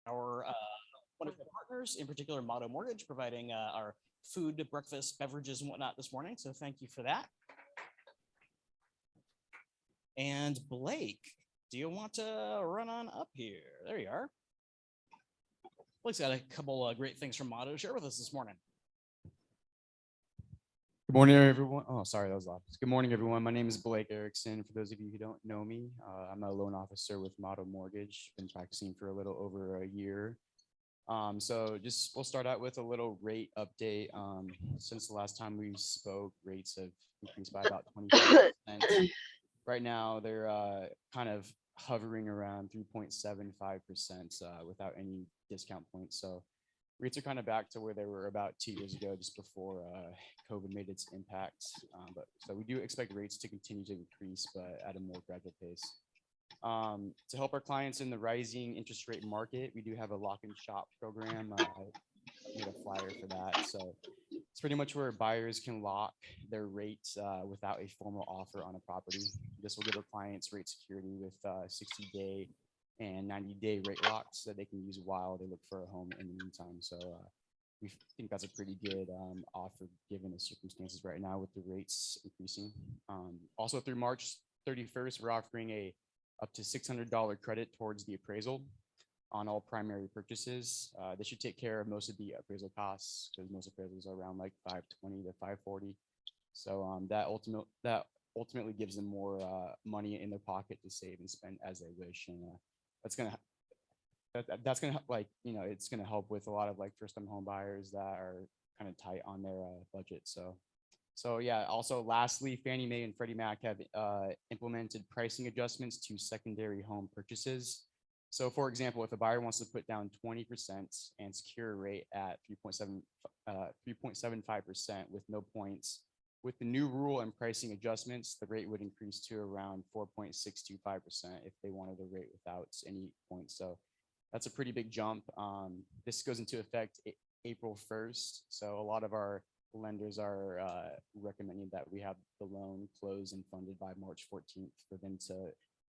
our wonderful partners, in particular Motto Mortgage, providing our food, breakfast, beverages, and whatnot this morning. So thank you for that. And Blake, do you want to run on up here? There you are. Blake's got a couple of great things from Motto to share with us this morning. Good morning, everyone. Oh, sorry, that was loud. Good morning, everyone. My name is Blake Erickson. For those of you who don't know me, I'm a loan officer with Motto Mortgage. Been practicing for a little over a year. So we'll start out with a little rate update. Since the last time we spoke, rates have increased by about 25%. Right now, they're kind of hovering around 3.75% without any discount points. So rates are kind of back to where they were about 2 years ago, just before COVID made its impact. So we do expect rates to continue to increase, but at a more gradual pace. To help our clients in the rising interest rate market, we do have a lock and shop program. I made a flyer for that. So it's pretty much where buyers can lock their rates without a formal offer on a property. This will give our clients rate security with 60-day and 90-day rate locks that they can use while they look for a home in the meantime. So we think that's a pretty good offer given the circumstances right now with the rates increasing. Also through March 31st, we're offering up to $600 credit towards the appraisal on all primary purchases. This should take care of most of the appraisal costs, because most appraisals are around like $520 to $540. So that ultimately gives them more money in their pocket to save and spend as they wish. And that's gonna like, it's gonna help with a lot of like first-time home buyers that are kind of tight on their budget. So yeah. Also, lastly, Fannie Mae and Freddie Mac have implemented pricing adjustments to secondary home purchases. So, for example, if a buyer wants to put down 20% and secure a rate at 3.75% with no points, with the new rule and pricing adjustments, the rate would increase to around 4.625% if they wanted a rate without any points. So that's a pretty big jump. This goes into effect April 1st. So a lot of our lenders are recommending that we have the loan closed and funded by March 14th for them to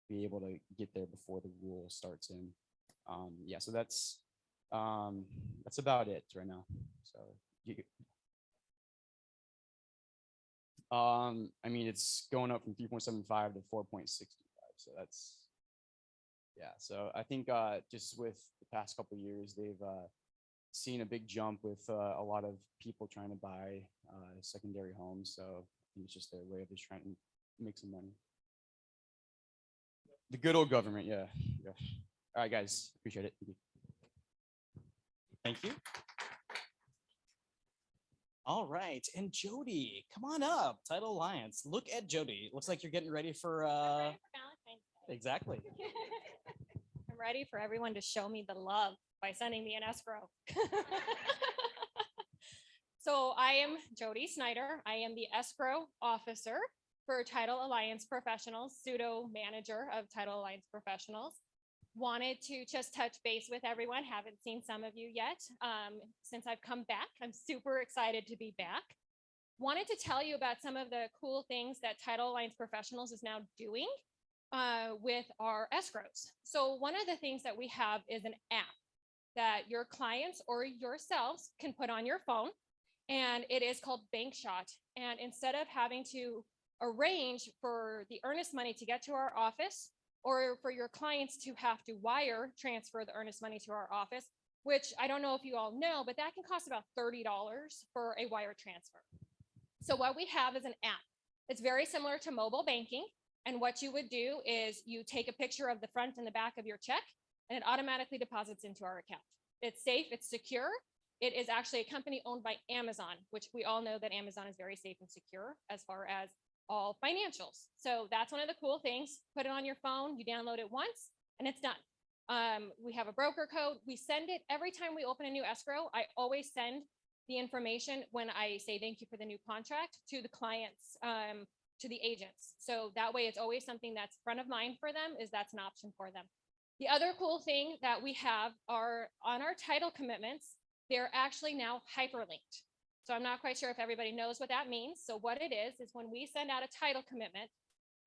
be able to get there before the rule starts in. Yeah, so that's about it right now. So I mean, it's going up from 3.75 to 4.65. So that's, yeah. So I think just with the past couple of years, they've seen a big jump with a lot of people trying to buy secondary homes. So I think it's just their way of just trying to make some money. The good old government, yeah. All right, guys, appreciate it. Thank you. All right, and Jody, come on up. Title Alliance. Look at Jody. Looks like you're getting ready for Valentine's Day. Exactly. I'm ready for everyone to show me the love by sending me an escrow. So I am Jody Snyder. I am the escrow officer for Title Alliance Professionals, pseudo manager of Title Alliance Professionals. Wanted to just touch base with everyone. Haven't seen some of you yet. Since I've come back, I'm super excited to be back. Wanted to tell you about some of the cool things that Title Alliance Professionals is now doing with our escrows. So one of the things that we have is an app that your clients or yourselves can put on your phone, and it is called Bank Shot. And instead of having to arrange for the earnest money to get to our office, or for your clients to have to wire transfer the earnest money to our office, which I don't know if you all know, but that can cost about $30 for a wire transfer. So what we have is an app. It's very similar to mobile banking. And what you would do is you take a picture of the front and the back of your check, and it automatically deposits into our account. It's safe, it's secure. It is actually a company owned by Amazon, which we all know that Amazon is very safe and secure as far as all financials. So that's one of the cool things. Put it on your phone, you download it once, and it's done. We have a broker code. We send it every time we open a new escrow. I always send the information when I say thank you for the new contract to the clients, to the agents. So that way it's always something that's front of mind for them, is that's an option for them. The other cool thing that we have are on our title commitments, they're actually now hyperlinked. So I'm not quite sure if everybody knows what that means. So what it is when we send out a title commitment,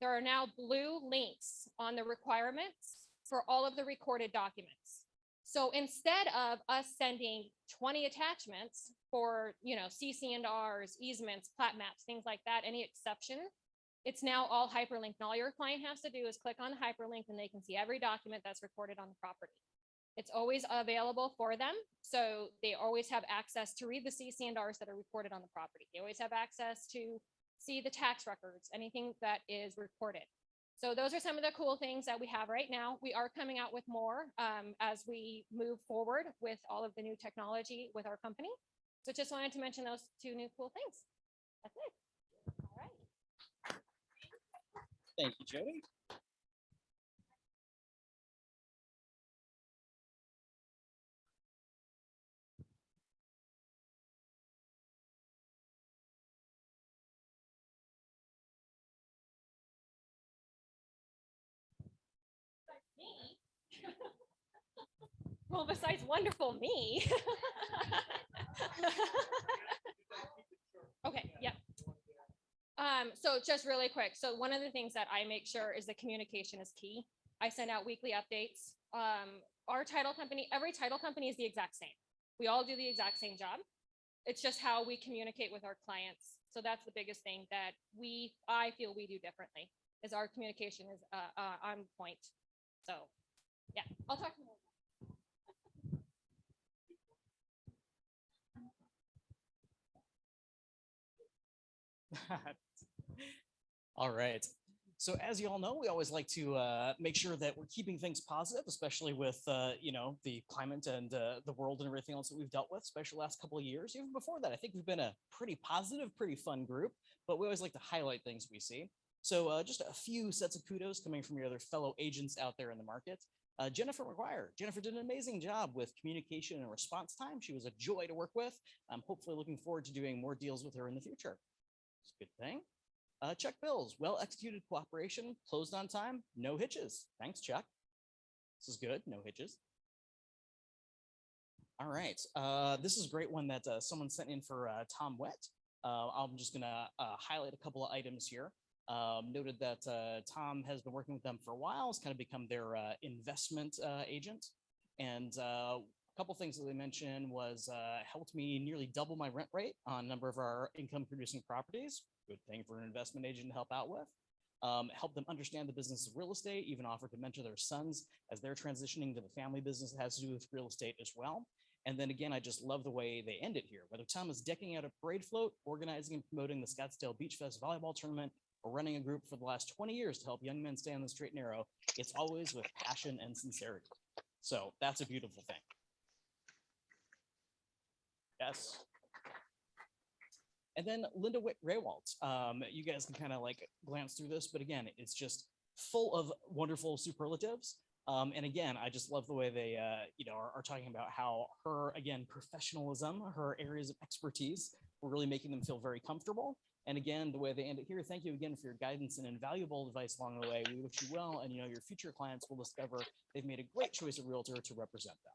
there are now blue links on the requirements for all of the recorded documents. So instead of us sending 20 attachments for, CC&Rs, easements, plat maps, things like that, any exception, it's now all hyperlinked. And all your client has to do is click on the hyperlink and they can see every document that's recorded on the property. It's always available for them. So they always have access to read the CC&Rs that are recorded on the property. They always have access to see the tax records, anything that is recorded. So those are some of the cool things that we have right now. We are coming out with more as we move forward with all of the new technology with our company. So just wanted to mention those two new cool things. That's it. All right. Thank you, Jody. Me? Well, besides wonderful me. Okay, yep. So just really quick. So one of the things that I make sure is that communication is key. I send out weekly updates. Our title company, every title company is the exact same. We all do the exact same job. It's just how we communicate with our clients. So that's the biggest thing that I feel we do differently, is our communication is on point. So yeah, I'll talk to you more. All right. So as you all know, we always like to make sure that we're keeping things positive, especially with, the climate and the world and everything else that we've dealt with, especially the last couple of years. Even before that, I think we've been a pretty positive, pretty fun group, but we always like to highlight things we see. So just a few sets of kudos coming from your other fellow agents out there in the market. Jennifer Mcguire. Jennifer did an amazing job with communication and response time. She was a joy to work with. I'm hopefully looking forward to doing more deals with her in the future. It's a good thing. Chuck Bills, well executed cooperation, closed on time, no hitches. Thanks, Chuck. This is good, no hitches. All right, this is a great one that someone sent in for Tom Wett. I'm just gonna highlight a couple of items here. Noted that Tom has been working with them for a while. It's kind of become their investment agent. And a couple things that they mentioned was helped me nearly double my rent rate on a number of our income producing properties. Good thing for an investment agent to help out with. Help them understand the business of real estate, even offered to mentor their sons as they're transitioning to the family business that has to do with real estate as well. And then again, I just love the way they end it here. Whether Tom is decking out a parade float, organizing and promoting the Scottsdale Beach Fest volleyball tournament, or running a group for the last 20 years to help young men stay on the straight and narrow, it's always with passion and sincerity. So that's a beautiful thing. Yes. And then Linda Raywalt, you guys can kind of like glance through this, but again, it's just full of wonderful superlatives. And again, I just love the way they, are talking about how her, again, professionalism, her areas of expertise, were really making them feel very comfortable. And again, the way they end it here, thank you again for your guidance and invaluable advice along the way. We wish you well, and your future clients will discover they've made a great choice of realtor to represent them.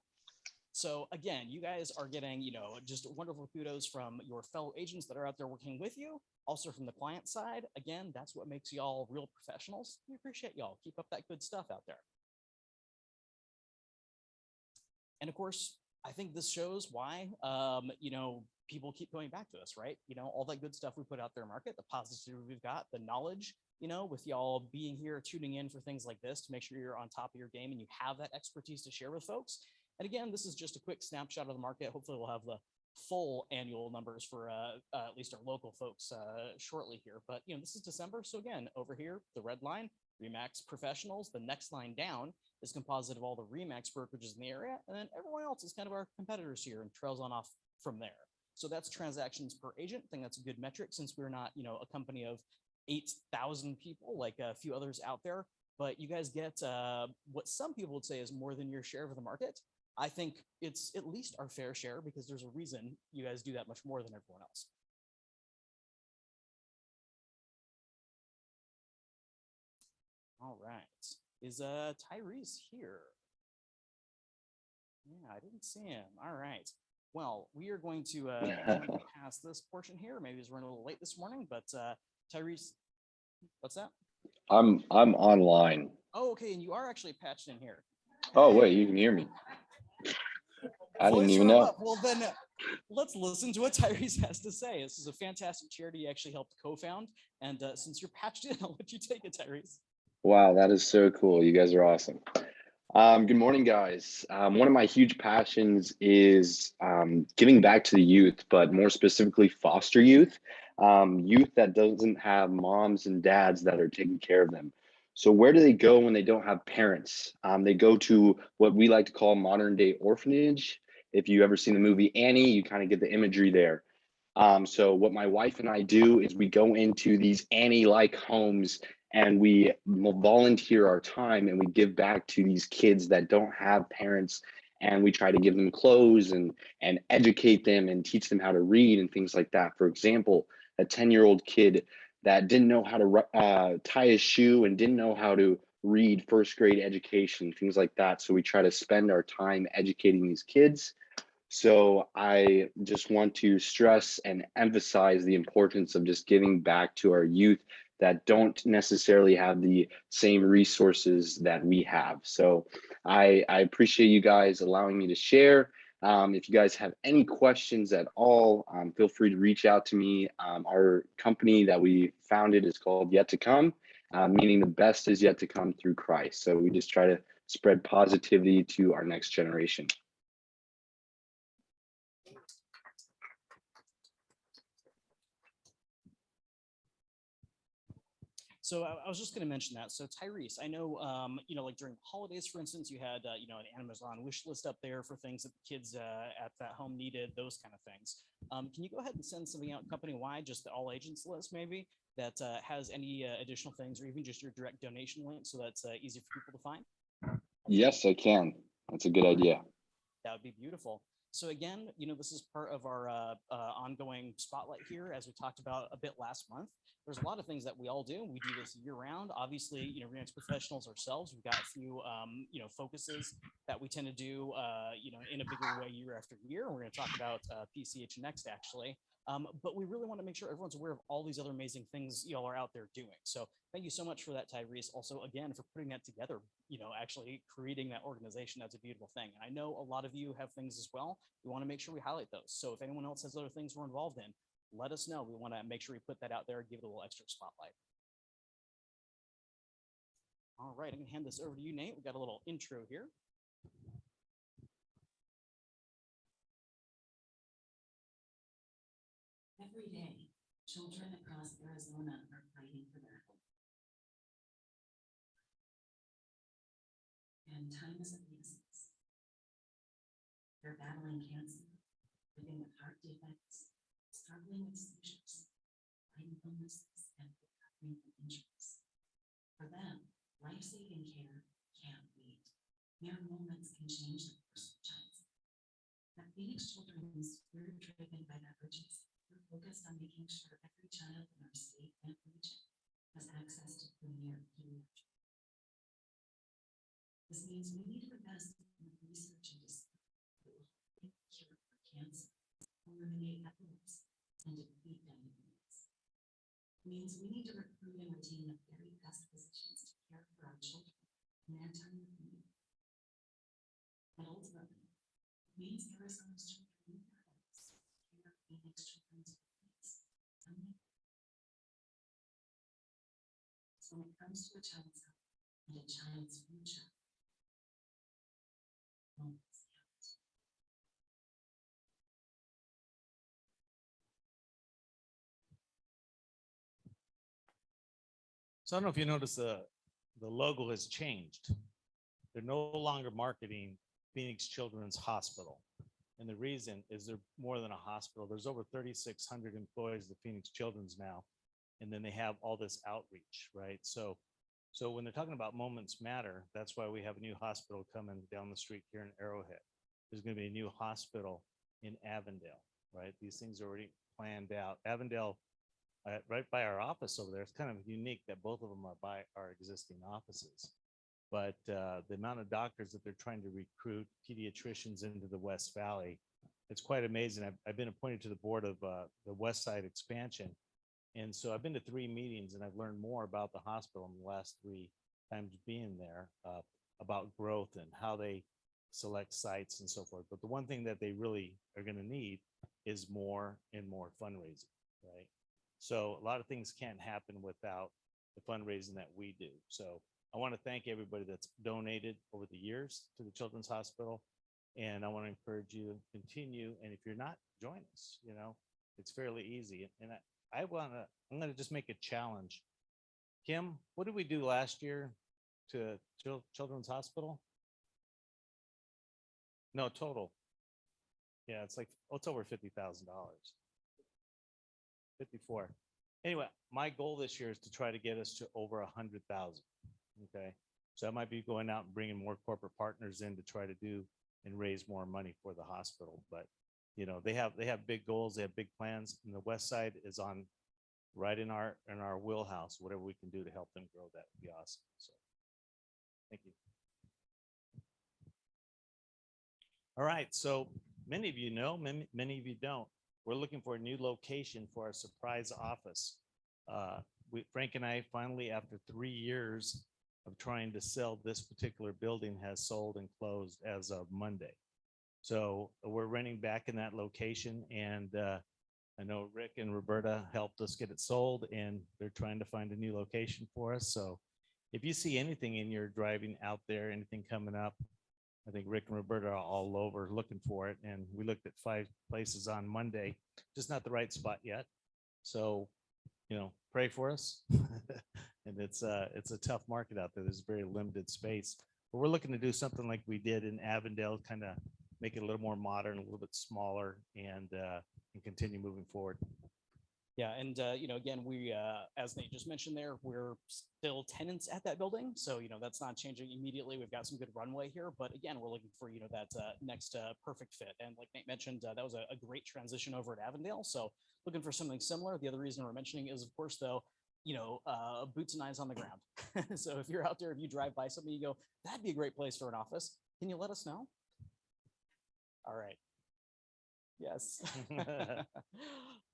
So again, you guys are getting, just wonderful kudos from your fellow agents that are out there working with you. Also from the client side, again, that's what makes y'all real professionals. We appreciate y'all. Keep up that good stuff out there. And of course, I think this shows why, people keep going back to us, right? All that good stuff we put out there, market, the positivity we've got, the knowledge, with y'all being here, tuning in for things like this to make sure you're on top of your game and you have that expertise to share with folks. And again, this is just a quick snapshot of the market. Hopefully we'll have the full annual numbers for at least our local folks shortly here. But, this is December. So again, over here, the red line, RE/MAX professionals. The next line down is composite of all the RE/MAX brokerages in the area. And then everyone else is kind of our competitors here and trails on off from there. So that's transactions per agent. I think that's a good metric since we're not, a company of 8,000 people like a few others out there. But you guys get what some people would say is more than your share of the market. I think it's at least our fair share because there's a reason you guys do that much more than everyone else. All right. Is Tyrese here? Yeah, I didn't see him. All right. Well, we are going to pass this portion here. Maybe he's running a little late this morning, but Tyrese, what's that? I'm online. Oh, okay. And you are actually patched in here. Oh, wait, you can hear me. I didn't Voice even her know. up. Well, then let's listen to what Tyrese has to say. This is a fantastic charity you actually helped co-found. And since you're patched in, I'll let you take it, Tyrese. Wow, that is so cool. You guys are awesome. Good morning, guys. One of my huge passions is giving back to the youth, but more specifically foster youth, youth that doesn't have moms and dads that are taking care of them. So where do they go when they don't have parents? They go to what we like to call modern day orphanage. If you ever seen the movie Annie, you kind of get the imagery there. So what my wife and I do is we go into these Annie-like homes and we volunteer our time and we give back to these kids that don't have parents, and we try to give them clothes and educate them and teach them how to read and things like that. For example, a 10-year-old kid that didn't know how to tie his shoe and didn't know how to read first grade education, things like that. So we try to spend our time educating these kids. So I just want to stress and emphasize the importance of just giving back to our youth that don't necessarily have the same resources that we have. So I appreciate you guys allowing me to share. If you guys have any questions at all, feel free to reach out to me. Our company that we founded is called Yet to Come, meaning the best is yet to come through Christ. So we just try to spread positivity to our next generation. So I was just going to mention that. So Tyrese, I know, like during holidays, for instance, you had, an Amazon wish list up there for things that the kids at that home needed, those kind of things. Can you go ahead and send something out company-wide, just the all agents list maybe, that has any additional things, or even just your direct donation link, so that's easy for people to find? Yes, I can. That's a good idea. That would be beautiful. So again, this is part of our ongoing spotlight here, as we talked about a bit last month. There's a lot of things that we all do. We do this year round. Obviously, RE/MAX professionals ourselves, we've got a few, focuses that we tend to do, in a bigger way year after year. We're going to talk about PCH next, actually. But we really want to make sure everyone's aware of all these other amazing things y'all are out there doing. So thank you so much for that, Tyrese. Also, again, for putting that together, actually creating that organization. That's a beautiful thing. And I know a lot of you have things as well. We want to make sure we highlight those. So if anyone else has other things we're involved in, let us know. We want to make sure we put that out there, give it a little extra spotlight. All right, I'm going to hand this over to you, Nate. We got a little intro here. Every day, children across Arizona are fighting for their hope. And time is of the essence. They're battling cancer, living with heart defects, struggling with seizures, fighting illnesses, and recovering from injuries. For them, life-saving care can't wait. Mere moments can change the course of child's life. At Phoenix Children's, we're driven by that urgency. We're focused on making sure every child in our state and region has access to premier pediatric. This means we need to invest in the research and discovery that will help cure for cancer, eliminate epilepsy, and defeat diabetes. It means we need to recruit and retain the very best physicians to care for our children in their time of need. And ultimately, it means Arizona's children need their health care Phoenix Children's needs. So when it comes to a child's health and a child's future, moments count. So I don't know if you notice the logo has changed. They're no longer marketing Phoenix Children's Hospital. And the reason is they're more than a hospital. There's over 3,600 employees at Phoenix Children's now. And then they have all this outreach, right? So when they're talking about moments matter, that's why we have a new hospital coming down the street here in Arrowhead. There's going to be a new hospital in Avondale, right? These things are already planned out. Avondale, right by our office over there, it's kind of unique that both of them are by our existing offices. But the amount of doctors that they're trying to recruit, pediatricians into the West Valley, it's quite amazing. I've been appointed to the board of the West Side expansion. And so I've been to 3 meetings and I've learned more about the hospital in the last 3 times being there, about growth and how they select sites and so forth. But the one thing that they really are going to need is more and more fundraising, right? So a lot of things can't happen without the fundraising that we do. So I want to thank everybody that's donated over the years to the Children's Hospital. And I want to encourage you to continue. And if you're not, join us, it's fairly easy. And I'm going to just make a challenge. Kim, what did we do last year to Children's Hospital? No, total. Yeah, it's over $50,000. 54. Anyway, my goal this year is to try to get us to over 100,000. Okay. So I might be going out and bringing more corporate partners in to try to do and raise more money for the hospital. But, they have big goals. They have big plans, and the West Side is on right in our wheelhouse. Whatever we can do to help them grow, that would be awesome. So thank you. All right. So many of you know, many of you don't. We're looking for a new location for our surprise office. Frank and I finally, after 3 years of trying to sell this particular building, has sold and closed as of Monday. So we're renting back in that location, and I know Rick and Roberta helped us get it sold, and they're trying to find a new location for us. So if you see anything in your driving out there, anything coming up, I think Rick and Roberta are all over looking for it. And we looked at 5 places on Monday, just not the right spot yet. So, pray for us. And it's a tough market out there. There's very limited space, but we're looking to do something like we did in Avondale, kind of make it a little more modern, a little bit smaller, and continue moving forward. Yeah, and again, we, as Nate just mentioned there, we're still tenants at that building, so that's not changing immediately. We've got some good runway here, but again, we're looking for that next perfect fit. And like Nate mentioned, that was a great transition over at Avondale. So looking for something similar. The other reason we're mentioning is, of course, though, boots and eyes on the ground. So if you're out there, if you drive by something, you go, that'd be a great place for an office. Can you let us know? All right. Yes.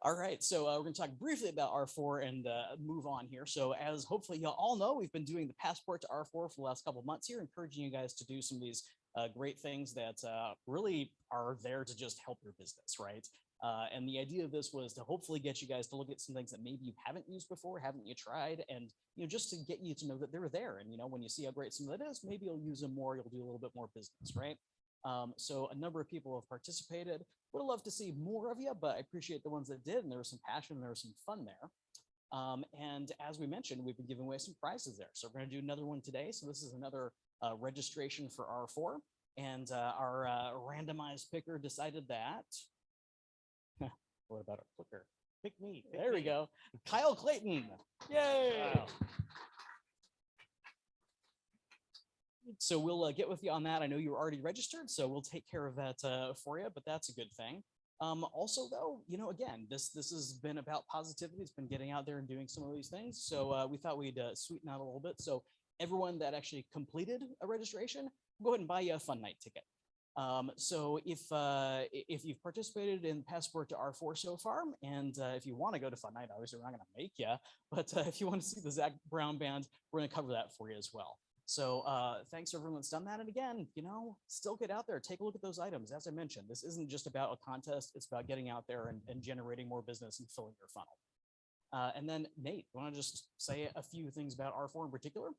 All right. So we're going to talk briefly about R4 and move on here. So as hopefully you all know, we've been doing the Passport to R4 for the last couple of months here, encouraging you guys to do some of these great things that really are there to just help your business, right? And the idea of this was to hopefully get you guys to look at some things that maybe you haven't used before, haven't you tried, and just to get you to know that they're there. And when you see how great some of it is, maybe you'll use them more, you'll do a little bit more business, right? So a number of people have participated. Would have loved to see more of you, but I appreciate the ones that did, and there was some passion and there was some fun there. And as we mentioned, we've been giving away some prizes there. So we're going to do another one today. So this is another registration for R4, and our randomized picker decided that. What about our clicker? Pick me. There we go. Kyle Clayton. Yay. Wow. So we'll get with you on that. I know you were already registered, so we'll take care of that for you, but that's a good thing. Also, though, again, this has been about positivity. It's been getting out there and doing some of these things. So we thought we'd sweeten out a little bit. So everyone that actually completed a registration, go ahead and buy you a fun night ticket. So if you've participated in Passport to R4 so far, and if you want to go to Fun Night, obviously we're not going to make you, but if you want to see the Zach Brown Band, we're going to cover that for you as well. So thanks to everyone that's done that. And again, still get out there, take a look at those items. As I mentioned, this isn't just about a contest. It's about getting out there and generating more business and filling your funnel. And then Nate, you want to just say a few things about R4 in particular?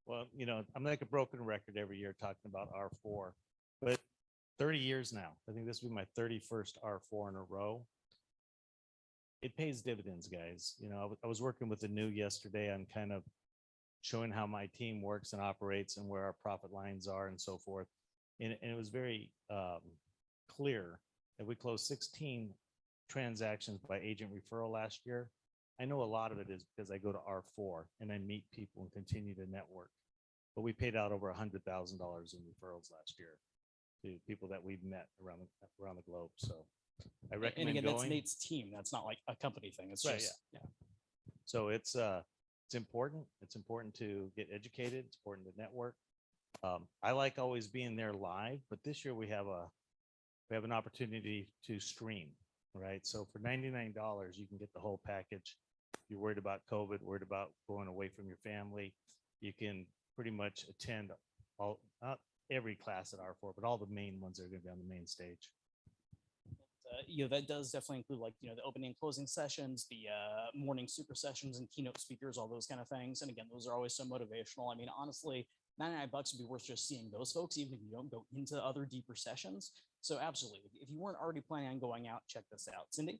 Well, I'm like a broken record every year talking about R4, but 30 years now. I think this will be my 31st R4 in a row. It pays dividends, guys. I was working with the new yesterday on kind of showing how my team works and operates and where our profit lines are and so forth. And it was very clear that we closed 16 transactions by agent referral last year. I know a lot of it is because I go to R4 and I meet people and continue to network. But we paid out over $100,000 in referrals last year to people that we've met around the globe. So I recommend and again, going. that's Nate's team. That's not like a company thing. It's right, just, yeah. So it's important. It's important to get educated. It's important to network. I like always being there live, but this year we have an opportunity to stream, right? So for $99, you can get the whole package. If you're worried about COVID, worried about going away from your family, you can pretty much attend all, every class at R4, but all the main ones are going to be on the main stage. That does definitely include like, the opening and closing sessions, the morning super sessions and keynote speakers, all those kind of things. And again, those are always so motivational. I mean, honestly, $99 would be worth just seeing those folks, even if you don't go into other deeper sessions. So absolutely, if you weren't already planning on going out, check this out. Cindy?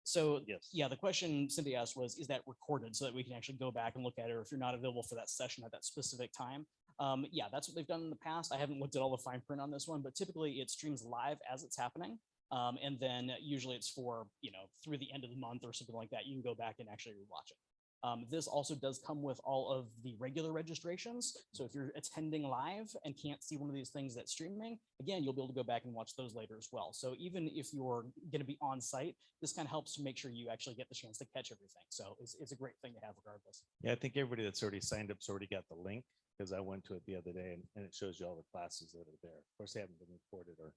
So Yes. yeah, the question Cindy asked was, is that recorded so that we can actually go back and look at it, or if you're not available for that session at that specific time? Yeah, that's what they've done in the past. I haven't looked at all the fine print on this one, but typically it streams live as it's happening. And then usually it's for, through the end of the month or something like that, you can go back and actually rewatch it. This also does come with all of the regular registrations. So if you're attending live and can't see one of these things that's streaming, again, you'll be able to go back and watch those later as well. So even if you're going to be on site, this kind of helps to make sure you actually get the chance to catch everything. So it's a great thing to have regardless. Yeah, I think everybody that's already signed up's already got the link, because I went to it the other day and it shows you all the classes that are there. Of course, they haven't been recorded or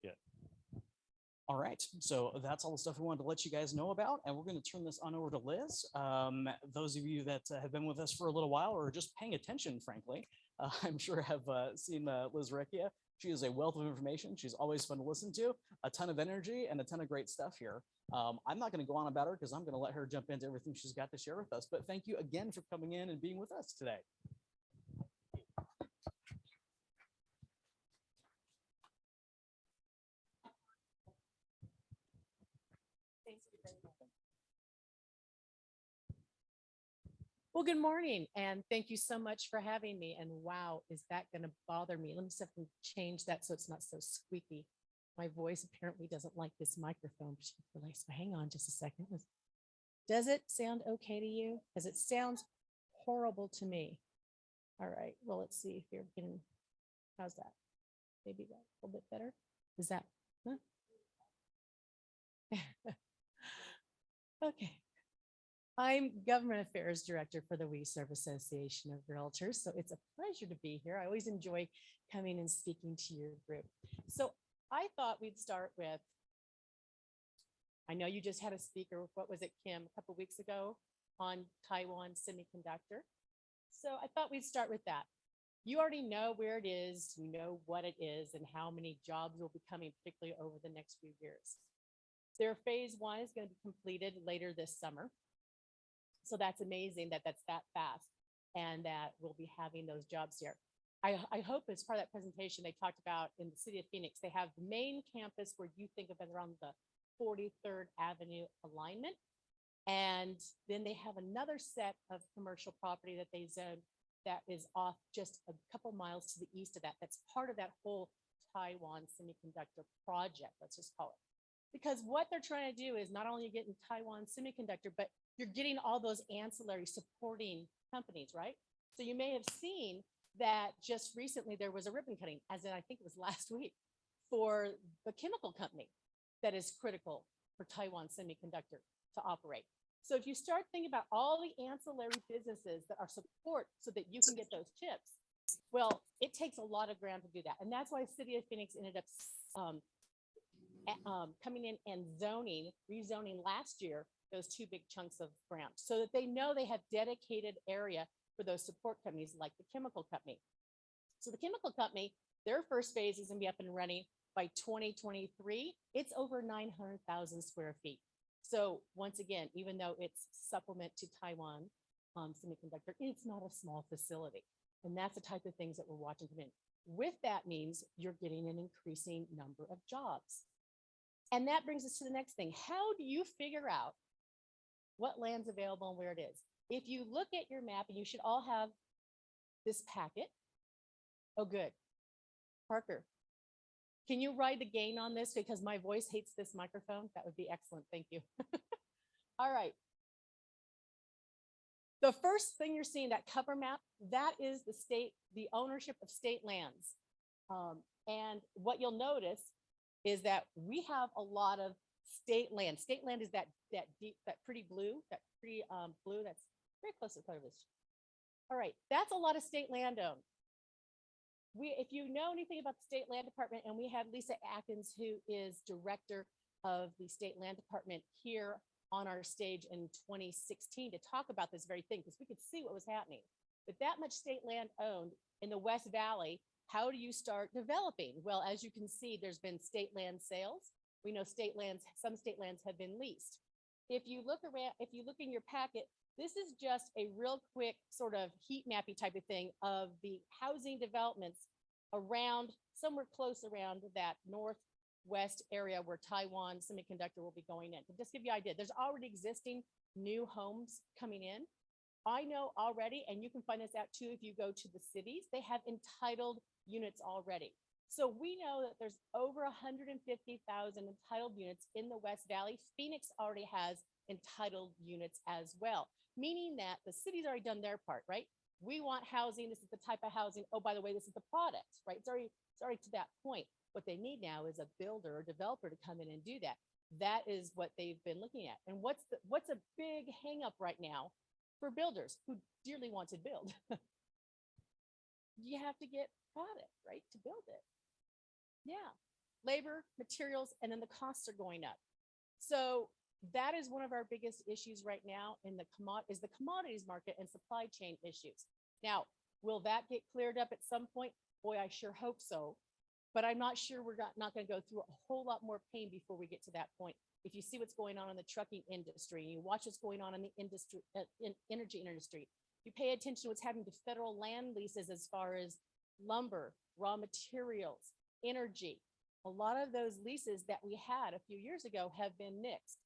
yet. All right, so that's all the stuff we wanted to let you guys know about, and we're going to turn this on over to Liz. Those of you that have been with us for a little while or just paying attention, frankly, I'm sure have seen Liz Recchia. She is a wealth of information. She's always fun to listen to, a ton of energy, and a ton of great stuff here. I'm not going to go on about her because I'm going to let her jump into everything she's got to share with us. But thank you again for coming in and being with us today. Well, good morning, and thank you so much for having me. And wow, is that going to bother me? Let me see if I can change that so it's not so squeaky. My voice apparently doesn't like this microphone particularly. So hang on just a second. Does it sound okay to you? Because it sounds horrible to me. All right, well, let's see if you're getting, how's that? Maybe that a little bit better. Is that, huh? Okay. I'm Government Affairs Director for the WeSERV Association of Realtors, so it's a pleasure to be here. I always enjoy coming and speaking to your group. So I thought we'd start with, I know you just had a speaker, what was it, Kim, a couple weeks ago on Taiwan Semiconductor. So I thought we'd start with that. You already know where it is, you know what it is, and how many jobs will be coming, particularly over the next few years. Their phase one is going to be completed later this summer. So that's amazing that that's that fast and that we'll be having those jobs here. I hope as part of that presentation, they talked about in the city of Phoenix, they have the main campus where you think of it around the 43rd Avenue alignment. And then they have another set of commercial property that they zone that is off just a couple miles to the east of that. That's part of that whole Taiwan Semiconductor project, let's just call it. Because what they're trying to do is not only getting Taiwan Semiconductor, but you're getting all those ancillary supporting companies, right? So you may have seen that just recently there was a ribbon cutting, as in I think it was last week, for the chemical company that is critical for Taiwan Semiconductor to operate. So if you start thinking about all the ancillary businesses that are support so that you can get those chips, well, it takes a lot of ground to do that. And that's why City of Phoenix ended up coming in and rezoning last year, those two big chunks of ground so that they know they have dedicated area for those support companies like the chemical company. So the chemical company, their first phase is gonna be up and running by 2023. It's over 900,000 square feet. So once again, even though it's supplement to Taiwan Semiconductor, it's not a small facility. And that's the type of things that we're watching come in. With that means you're getting an increasing number of jobs. And that brings us to the next thing. How do you figure out what land's available and where it is? If you look at your map, and you should all have this packet. Oh, good. Parker, can you ride the gain on this? Because my voice hates this microphone. That would be excellent. Thank you. All right. The first thing you're seeing, that cover map, that is the ownership of state lands. And what you'll notice is that we have a lot of state land. State land is that deep, that pretty blue, that's very close to the color of this. All right, that's a lot of state land owned. If you know anything about the State Land Department, and we have Lisa Atkins, who is director of the State Land Department here on our stage in 2016 to talk about this very thing, because we could see what was happening. With that much state land owned in the West Valley, how do you start developing? Well, as you can see, there's been state land sales. We know state lands, some state lands have been leased. If you look around, if you look in your packet, this is just a real quick sort of heat mappy type of thing of the housing developments around, somewhere close around that northwest area where Taiwan Semiconductor will be going in. To just give you an idea, there's already existing new homes coming in. I know already, and you can find this out too if you go to the cities, they have entitled units already. So we know that there's over 150,000 entitled units in the West Valley. Phoenix already has entitled units as well, meaning that the city's already done their part, right? We want housing. This is the type of housing. Oh, by the way, this is the product, right? It's already to that point. What they need now is a builder or developer to come in and do that. That is what they've been looking at. And what's a big hang up right now for builders who dearly want to build? You have to get product, right, to build it. Yeah, labor, materials, and then the costs are going up. So that is one of our biggest issues right now in the commodities market and supply chain issues. Now, will that get cleared up at some point? Boy, I sure hope so. But I'm not sure we're not going to go through a whole lot more pain before we get to that point. If you see what's going on in the trucking industry, and you watch what's going on in the industry, energy industry, you pay attention to what's happening to federal land leases as far as lumber, raw materials, energy. A lot of those leases that we had a few years ago have been nixed.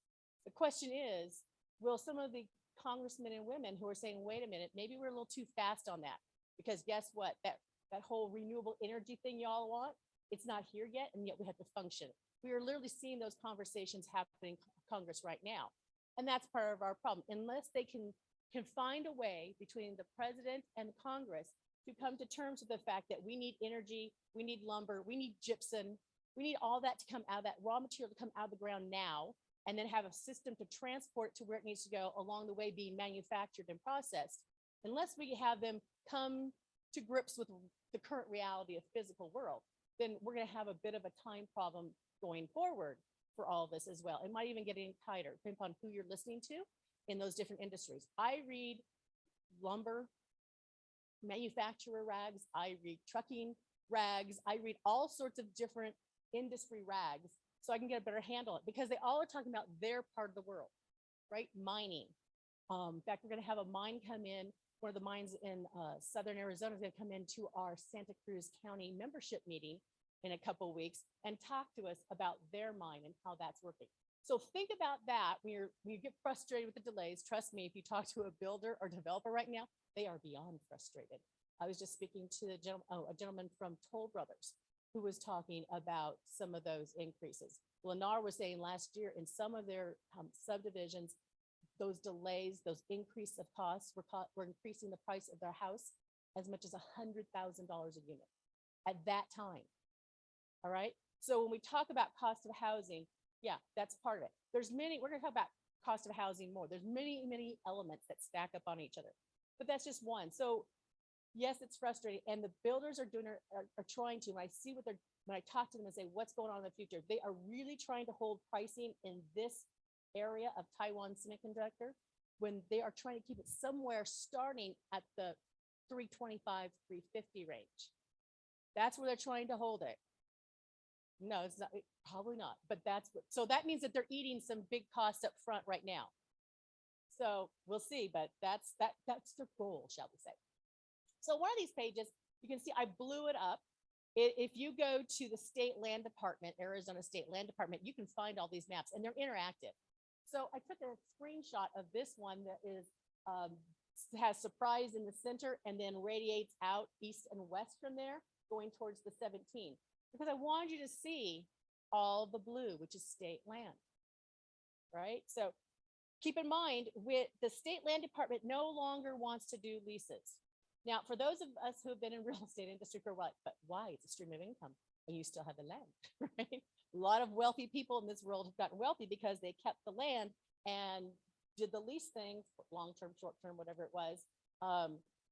The question is, will some of the congressmen and women who are saying, wait a minute, maybe we're a little too fast on that, because guess what? That whole renewable energy thing y'all want, it's not here yet, and yet we have to function. We are literally seeing those conversations happening in Congress right now. And that's part of our problem. Unless they can find a way between the president and the Congress to come to terms with the fact that we need energy, we need lumber, we need gypsum, we need all that to come out of that raw material to come out of the ground now, and then have a system to transport to where it needs to go along the way, being manufactured and processed. Unless we have them come to grips with the current reality of physical world, then we're going to have a bit of a time problem going forward for all of this as well. It might even get any tighter, depending upon who you're listening to in those different industries. I read lumber, manufacturer rags, I read trucking rags, I read all sorts of different industry rags, so I can get a better handle on it, because they all are talking about their part of the world, right? Mining. In fact, we're going to have a mine come in. One of the mines in Southern Arizona is going to come into our Santa Cruz County membership meeting in a couple of weeks and talk to us about their mine and how that's working. So think about that when you get frustrated with the delays. Trust me, if you talk to a builder or developer right now, they are beyond frustrated. I was just speaking to a gentleman from Toll Brothers who was talking about some of those increases. Lennar was saying last year in some of their subdivisions, those delays, those increase of costs were increasing the price of their house as much as $100,000 a unit at that time. All right. So when we talk about cost of housing, yeah, that's part of it. There's many, we're going to talk about cost of housing more. There's many, many elements that stack up on each other, but that's just one. So yes, it's frustrating. And the builders are trying to, when I talk to them and say, what's going on in the future, they are really trying to hold pricing in this area of Taiwan Semiconductor when they are trying to keep it somewhere starting at the 325, 350 range. That's where they're trying to hold it. No, it's not, probably not, but so that means that they're eating some big costs up front right now. So we'll see, but that's their goal, shall we say. So one of these pages, you can see I blew it up. If you go to the State Land Department, Arizona State Land Department, you can find all these maps and they're interactive. So I took a screenshot of this one that is has Surprise in the center and then radiates out east and west from there, going towards the 17, because I wanted you to see all the blue, which is state land, right? So keep in mind, with the State Land Department no longer wants to do leases. Now, for those of us who have been in real estate industry for a while, but why? It's a stream of income and you still have the land, right? A lot of wealthy people in this world have gotten wealthy because they kept the land and did the lease thing, long-term, short-term, whatever it was,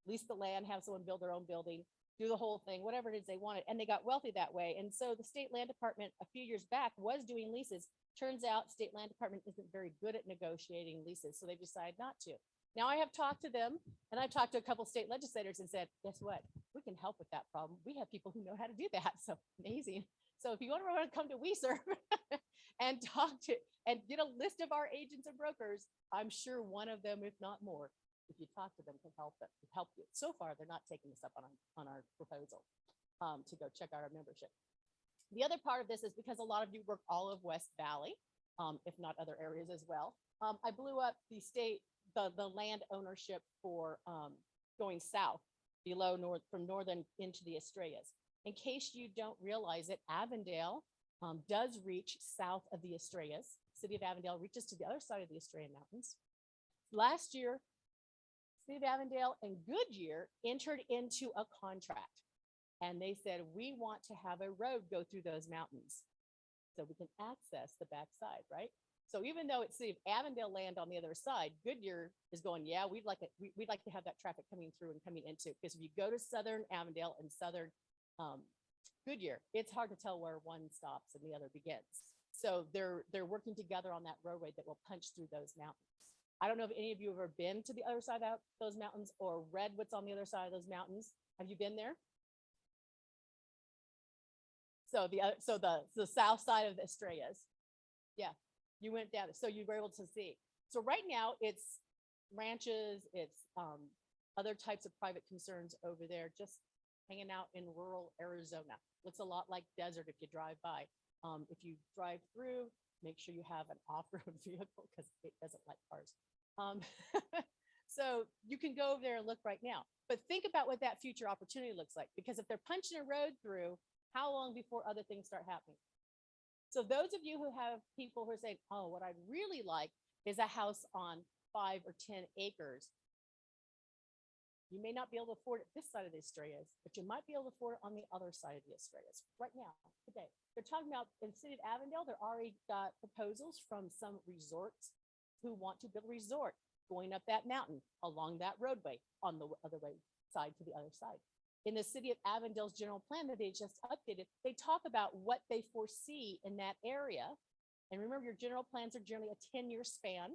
lease the land, have someone build their own building, do the whole thing, whatever it is they wanted. And they got wealthy that way. And so the State Land Department a few years back was doing leases Turns out state land department isn't very good at negotiating leases, so they decide not to. Now I have talked to them, and I've talked to a couple state legislators and said, guess what? We can help with that problem. We have people who know how to do that. So amazing. So if you want to come to WeSERV and talk to and get a list of our agents and brokers, I'm sure one of them, if not more, if you talk to them, can help you. So far, they're not taking this up on our proposal to go check out our membership. The other part of this is because a lot of you work all of West Valley, if not other areas as well. I blew up the land ownership for going south below from northern into the Estrellas. In case you don't realize it, Avondale does reach south of the Estrellas. City of Avondale reaches to the other side of the Estrella Mountains. Last year, City of Avondale and Goodyear entered into a contract. And they said, we want to have a road go through those mountains so we can access the backside, right? So even though it's City of Avondale land on the other side, Goodyear is going, yeah, we'd like to have that traffic coming through and coming into, because if you go to southern Avondale and southern Goodyear, it's hard to tell where one stops and the other begins. So they're working together on that roadway that will punch through those mountains. I don't know if any of you have ever been to the other side of those mountains or read what's on the other side of those mountains. Have you been there? So the south side of the Estrellas. Yeah, you went down. So you were able to see. So right now it's ranches, it's other types of private concerns over there, just hanging out in rural Arizona. Looks a lot like desert if you drive by. If you drive through, make sure you have an off-road vehicle because it doesn't like cars. So you can go over there and look right now, but think about what that future opportunity looks like, because if they're punching a road through, how long before other things start happening? So those of you who have people who are saying, oh, what I'd really like is a house on 5 or 10 acres. You may not be able to afford it this side of the Estrellas, but you might be able to afford it on the other side of the Estrellas right now, today. They're talking about in the City of Avondale, they're already got proposals from some resorts who want to build a resort going up that mountain along that roadway on the other way side to the other side. In the City of Avondale's general plan that they just updated, they talk about what they foresee in that area. And remember, your general plans are generally a 10-year span.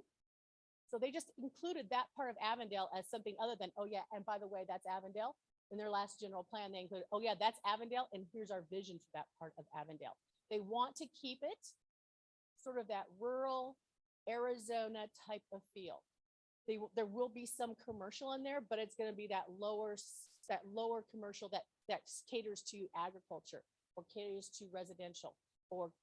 So they just included that part of Avondale as something other than, oh yeah, and by the way, that's Avondale. In their last general plan, they included, oh yeah, that's Avondale, and here's our vision for that part of Avondale. They want to keep it sort of that rural Arizona type of feel. There will be some commercial in there, but it's going to be that lower commercial that caters to agriculture or caters to residential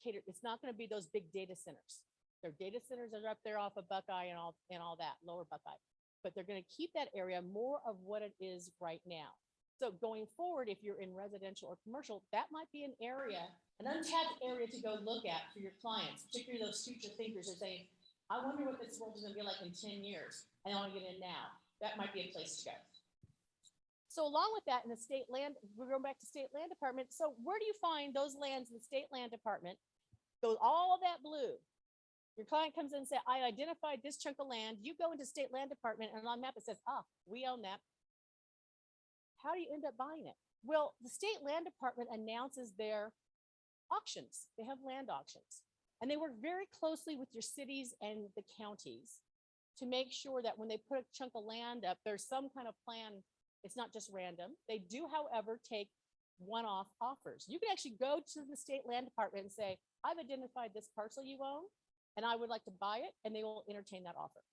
it's not going to be those big data centers. Their data centers are up there off of Buckeye and all that, lower Buckeye, but they're going to keep that area more of what it is right now. So going forward, if you're in residential or commercial, that might be an area, an untapped area to go look at for your clients, particularly those future thinkers are saying, I wonder what this world is going to be like in 10 years. And I want to get in now. That might be a place to go. So along with that, in the state land, we're going back to state land department. So where do you find those lands in the state land department? Goes all that blue. Your client comes in and says, I identified this chunk of land. You go into state land department and on the map it says, we own that. How do you end up buying it? Well, the state land department announces their auctions. They have land auctions. And they work very closely with your cities and the counties to make sure that when they put a chunk of land up, there's some kind of plan. It's not just random. They do, however, take one-off offers. You can actually go to the state land department and say, I've identified this parcel you own, and I would like to buy it, and they will entertain that offer.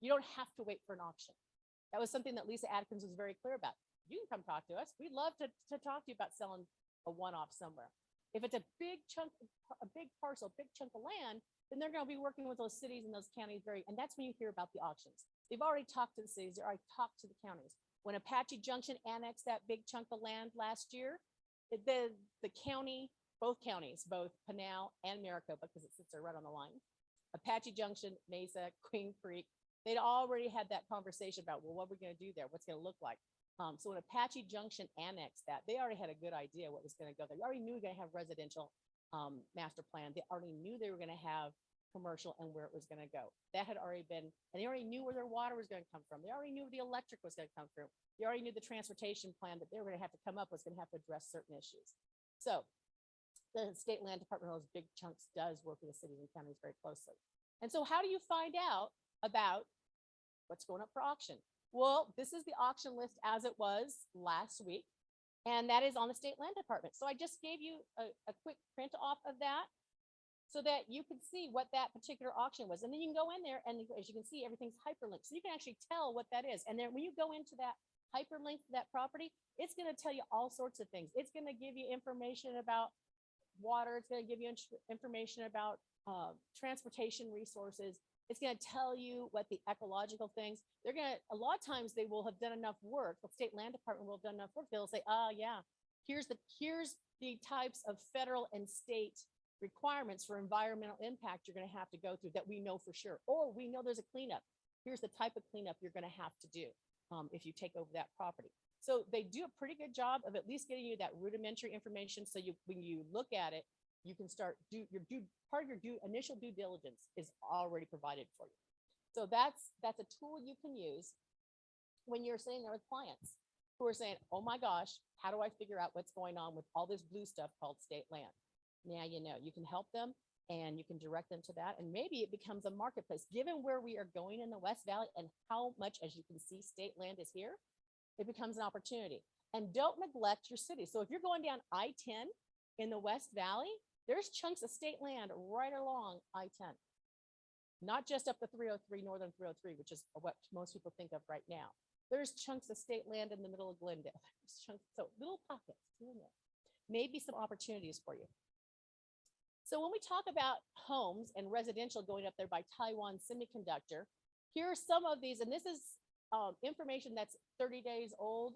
You don't have to wait for an auction. That was something that Lisa Atkins was very clear about. You can come talk to us. We'd love to talk to you about selling a one-off somewhere. If it's a big chunk, a big parcel, a big chunk of land, then they're going to be working with those cities and those counties and that's when you hear about the auctions. They've already talked to the cities, they already talked to the counties. When Apache Junction annexed that big chunk of land last year, the county, both counties, both Pinal and Maricopa, because it sits there right on the line, Apache Junction, Mesa, Queen Creek, they'd already had that conversation about, well, what we're going to do there, what's going to look like. So when Apache Junction annexed that, they already had a good idea what was going to go there. They already knew we were going to have residential master plan. They already knew they were going to have commercial and where it was going to go. That had already been, and they already knew where their water was going to come from. They already knew where the electric was going to come from. They already knew the transportation plan that they were going to have to come up was going to have to address certain issues. So the state land department, those big chunks, does work with the cities and counties very closely. And so how do you find out about what's going up for auction? Well, this is the auction list as it was last week, and that is on the state land department. So I just gave you a quick print off of that so that you can see what that particular auction was. And then you can go in there and as you can see, everything's hyperlinked. So you can actually tell what that is. And then when you go into that hyperlink to that property, it's going to tell you all sorts of things. It's going to give you information about water. It's going to give you information about transportation resources. It's going to tell you what the ecological things. They're going to, a lot of times they will have done enough work. The state land department will have done enough work. They'll say, oh yeah, here's the types of federal and state requirements for environmental impact you're going to have to go through that we know for sure. Or we know there's a cleanup. Here's the type of cleanup you're going to have to do if you take over that property. So they do a pretty good job of at least getting you that rudimentary information. So when you look at it, you can start part of your initial due diligence is already provided for you. So that's a tool you can use when you're sitting there with clients who are saying, oh my gosh, how do I figure out what's going on with all this blue stuff called state land? Now, you know, you can help them and you can direct them to that. And maybe it becomes a marketplace given where we are going in the West Valley and how much, as you can see, state land is here. It becomes an opportunity. And don't neglect your city. So if you're going down I-10 in the West Valley, there's chunks of state land right along I-10, not just up the 303, northern 303, which is what most people think of right now. There's chunks of state land in the middle of Glendale. There's chunks, so little pockets here and there. Maybe some opportunities for you. So when we talk about homes and residential going up there by Taiwan Semiconductor, here are some of these, and this is information that's 30 days old,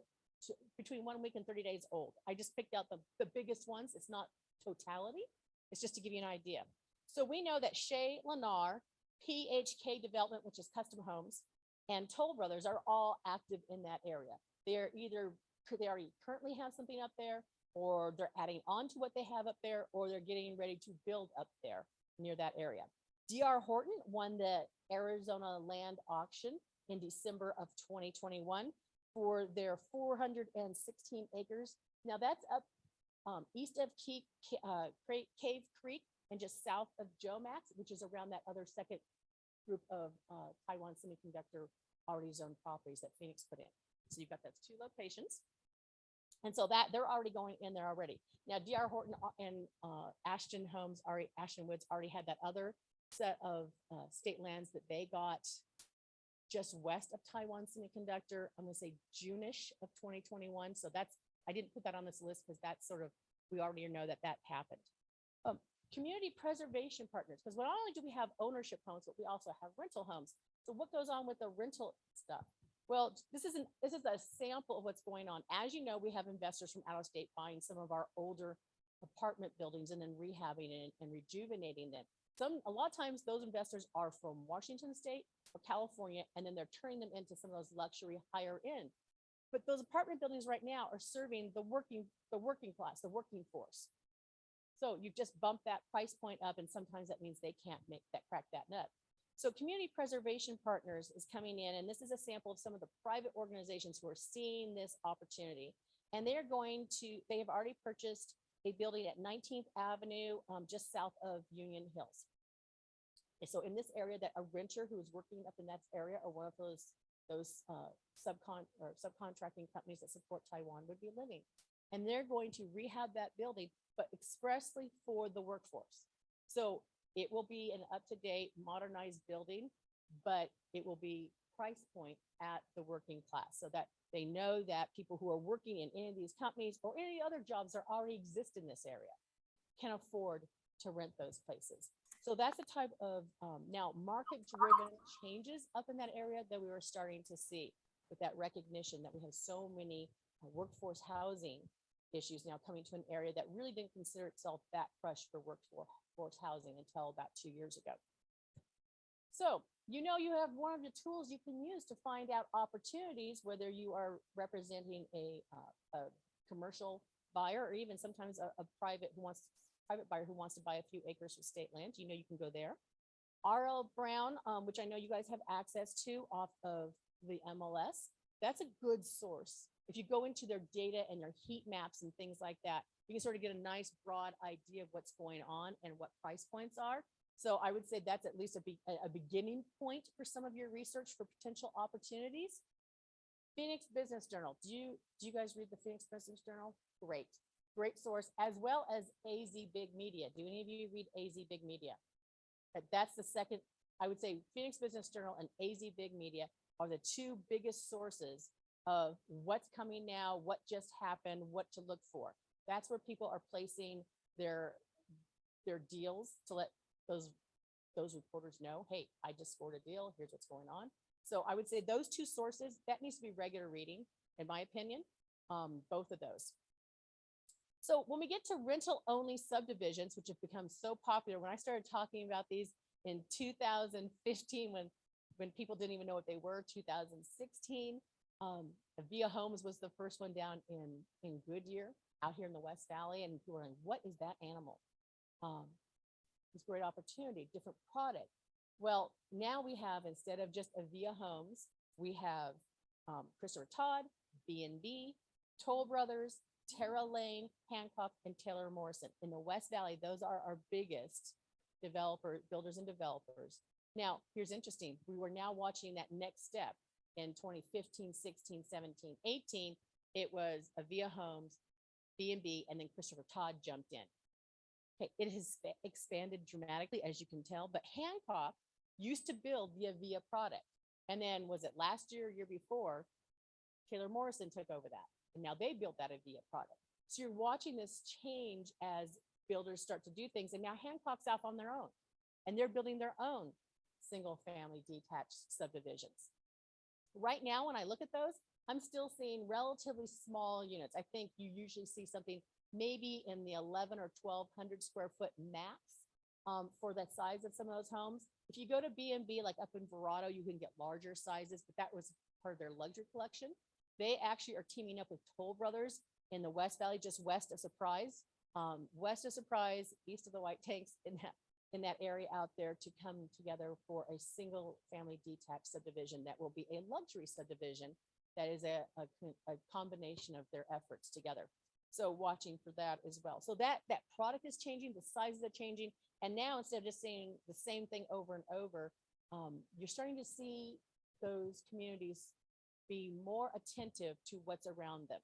between 1 week and 30 days old. I just picked out the biggest ones. It's not totality. It's just to give you an idea. So we know that Shea Lennar, PHK Development, which is custom homes, and Toll Brothers are all active in that area. They already currently have something up there, or they're adding on to what they have up there, or they're getting ready to build up there near that area. D.R. Horton won the Arizona land auction in December of 2021 for their 416 acres. Now that's up east of Cave Creek and just south of Jomax, which is around that other second group of Taiwan Semiconductor already zoned properties that Phoenix put in. So you've got those two locations. And so that they're already going in there already. Now, D.R. Horton and Ashton Woods already had that other set of state lands that they got just west of Taiwan Semiconductor. I'm going to say June-ish of 2021. So I didn't put that on this list because that's sort of, we already know that happened. Community preservation partners, because not only do we have ownership homes, but we also have rental homes. So what goes on with the rental stuff? Well, this is a sample of what's going on. As you know, we have investors from out of state buying some of our older apartment buildings and then rehabbing it and rejuvenating them. A lot of times those investors are from Washington State or California, and then they're turning them into some of those luxury higher end. But those apartment buildings right now are serving the working class, the working force. So you just bump that price point up, and sometimes that means they can't crack that nut. So Community Preservation Partners is coming in, and this is a sample of some of the private organizations who are seeing this opportunity. And they have already purchased a building at 19th Avenue, just south of Union Hills. And so in this area, that a renter who is working up in that area, or one of those subcontracting companies that support Taiwan would be living. And they're going to rehab that building, but expressly for the workforce. So it will be an up-to-date, modernized building, but it will be price point at the working class, so that they know that people who are working in any of these companies or any other jobs that already exist in this area can afford to rent those places. So that's the type of now market-driven changes up in that area that we were starting to see, with that recognition that we have so many workforce housing issues now coming to an area that really didn't consider itself that crushed for workforce housing until about 2 years ago. So, you have one of the tools you can use to find out opportunities, whether you are representing a commercial buyer, or even sometimes a private buyer who wants to buy a few acres of state land. You can go there. R.L. Brown, which I know you guys have access to off of the MLS. That's a good source if you go into their data and their heat maps and things like that, you can sort of get a nice broad idea of what's going on and what price points are. So I would say that's at least a beginning point for some of your research for potential opportunities. Phoenix Business Journal. Do you guys read the Phoenix Business Journal? Great source, as well as AZ Big Media. Do any of you read AZ Big Media? That's the second, I would say Phoenix Business Journal and AZ Big Media are the two biggest sources of what's coming now, what just happened, what to look for. That's where people are placing their deals to let those reporters know, hey, I just scored a deal, here's what's going on. So I would say those two sources, that needs to be regular reading, in my opinion, both of those. So when we get to rental only subdivisions, which have become so popular, when I started talking about these in 2015, when people didn't even know what they were, 2016, Via Homes was the first one down in Goodyear, out here in the West Valley, and people were like, what is that animal? It's a great opportunity, different product. Well, now we have, instead of just a Via Homes, we have Christopher Todd, B&B, Toll Brothers, Terra Lane, Hancock, and Taylor Morrison. In the West Valley, those are our biggest builders and developers. Now, here's interesting. We were now watching that next step in 2015, 16, 17, 18. It was a Via Homes, B&B, and then Christopher Todd jumped in. Okay, it has expanded dramatically, as you can tell, but Hancock used to build the Via product. And then was it last year or year before, Taylor Morrison took over that. And now they built that Via product. So you're watching this change as builders start to do things. And now Hancock's off on their own. And they're building their own single family detached subdivisions. Right now, when I look at those, I'm still seeing relatively small units. I think you usually see something maybe in the 11 or 1200 square foot max for the size of some of those homes. If you go to B&B, like up in Verrado, you can get larger sizes, but that was part of their luxury collection. They actually are teaming up with Toll Brothers in the West Valley, just west of Surprise, east of the White Tanks, in that area out there, to come together for a single family detached subdivision that will be a luxury subdivision that is a combination of their efforts together. So watching for that as well. So that product is changing, the sizes are changing. And now, instead of just saying the same thing over and over, you're starting to see those communities be more attentive to what's around them.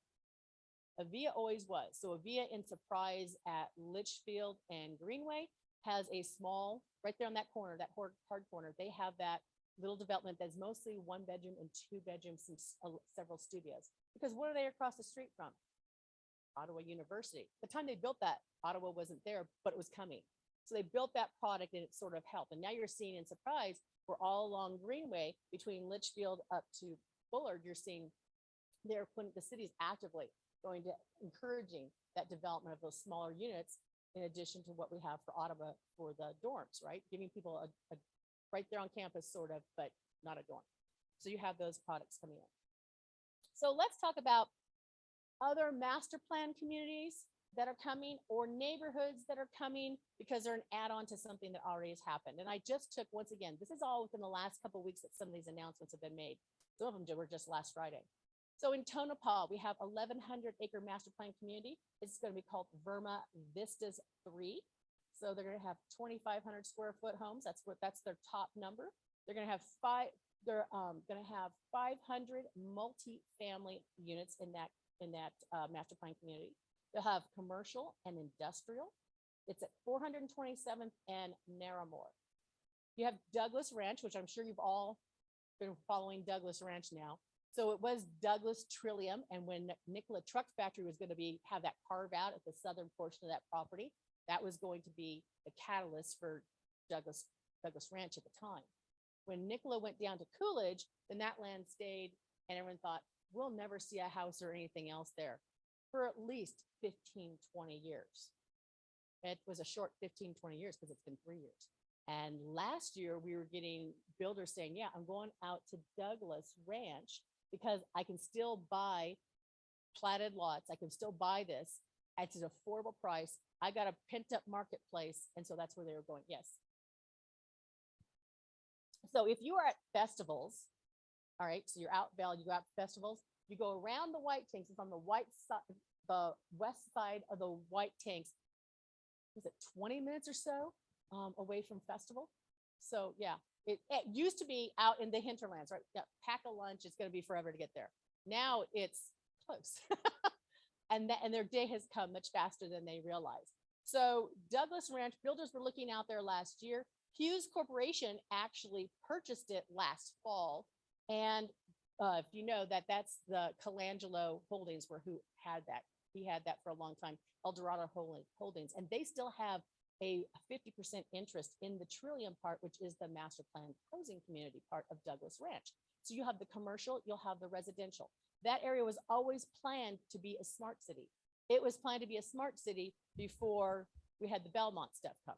A Via always was. So a Via in Surprise at Litchfield and Greenway has a small, right there on that corner, that hard corner, they have that little development that's mostly 1 bedroom and 2 bedrooms and several studios. Because what are they across the street from? Ottawa University. The time they built that, Ottawa wasn't there, but it was coming. So they built that product and it sort of helped. And now you're seeing in Surprise, we're all along Greenway between Litchfield up to Bullard, you're seeing they're putting, the city's actively going to encouraging that development of those smaller units, in addition to what we have for Ottawa for the dorms, right? Giving people a right there on campus, sort of, but not a dorm. So you have those products coming in. So let's talk about other master plan communities that are coming, or neighborhoods that are coming because they're an add-on to something that already has happened. And I just took, once again, this is all within the last couple of weeks that some of these announcements have been made. Some of them were just last Friday. So in Tonopah, we have 1,100 acre master plan community. It's going to be called Verma Vistas 3. So they're going to have 2,500 square foot homes. That's their top number. They're going to have 500 multi-family units in that master plan community. They'll have commercial and industrial. It's at 427th and Narramore. You have Douglas Ranch, which I'm sure you've all been following Douglas Ranch now. So it was Douglas Trillium, and when Nikola Truck Factory was going to have that carve out at the southern portion of that property, that was going to be the catalyst for Douglas Ranch at the time. When Nikola went down to Coolidge, then that land stayed, and everyone thought, we'll never see a house or anything else there for at least 15, 20 years. It was a short 15, 20 years because it's been 3 years. And last year we were getting builders saying, yeah, I'm going out to Douglas Ranch because I can still buy platted lots. I can still buy this at an affordable price. I got a pent up marketplace. And so that's where they were going. Yes. So if you are at festivals, all right, so you're out, Val, you go out to festivals, You go around the white tanks. It's on the white side, the west side of the white tanks. Was it 20 minutes or so away from festival? So yeah, it used to be out in the hinterlands, right? Yeah, pack a lunch. It's going to be forever to get there. Now it's close. And their day has come much faster than they realized. So Douglas Ranch builders were looking out there last year. Hughes Corporation actually purchased it last fall. And if you know that, that's the Colangelo Holdings were who had that. He had that for a long time, El Dorado Holdings. And they still have a 50% interest in the Trillium part, which is the master plan housing community part of Douglas Ranch. So you have the commercial, you'll have the residential. That area was always planned to be a smart city. It was planned to be a smart city before we had the Belmont stuff come.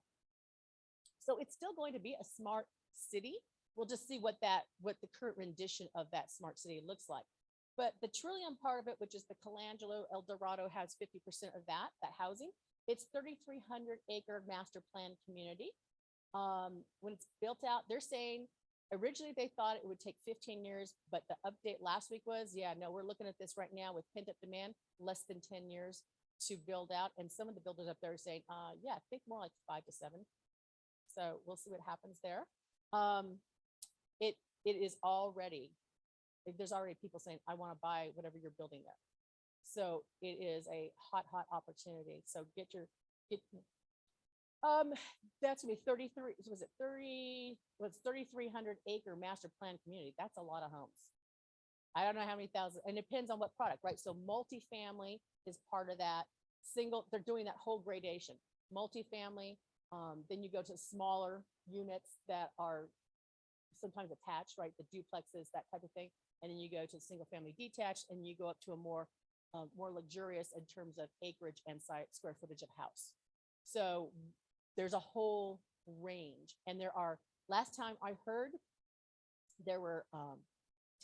So it's still going to be a smart city. We'll just see what the current rendition of that smart city looks like. But the Trillium part of it, which is the Colangelo, El Dorado, has 50% of that housing. It's 3,300 acre master plan community. When it's built out, they're saying originally they thought it would take 15 years, but the update last week was, yeah, no, we're looking at this right now with pent up demand, less than 10 years to build out. And some of the builders up there are saying, yeah, I think more like 5 to 7. So we'll see what happens there. It is already, there's already people saying, I want to buy whatever you're building there. So it is a hot opportunity. So that's gonna be 33, was it 3,300 acre master plan community. That's a lot of homes. I don't know how many thousand, and it depends on what product, right? So multifamily is part of that. Single, they're doing that whole gradation. Multifamily, then you go to smaller units that are sometimes attached, right? The duplexes, that type of thing. And then you go to single family detached, and you go up to a more luxurious in terms of acreage and square footage of house. So there's a whole range. And there are, last time I heard, there were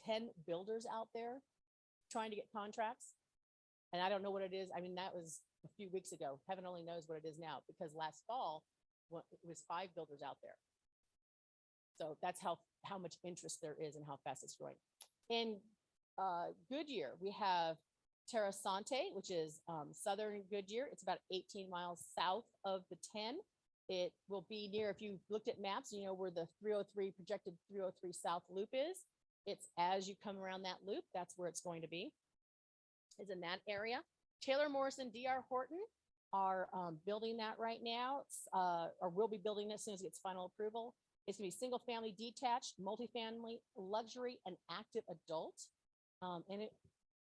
10 builders out there trying to get contracts. And I don't know what it is. I mean, that was a few weeks ago. Heaven only knows what it is now, because last fall, it was 5 builders out there. So that's how much interest there is and how fast it's growing. In Goodyear, we have Terrasante, which is southern Goodyear. It's about 18 miles south of the 10. It will be near, if you looked at maps, you know where the 303 projected 303 South Loop is. It's as you come around that loop, that's where it's going to be. Is in that area. Taylor Morrison, DR Horton are building that right now, or will be building it as soon as it gets final approval. It's gonna be single family detached, multifamily, luxury, and active adult. And it,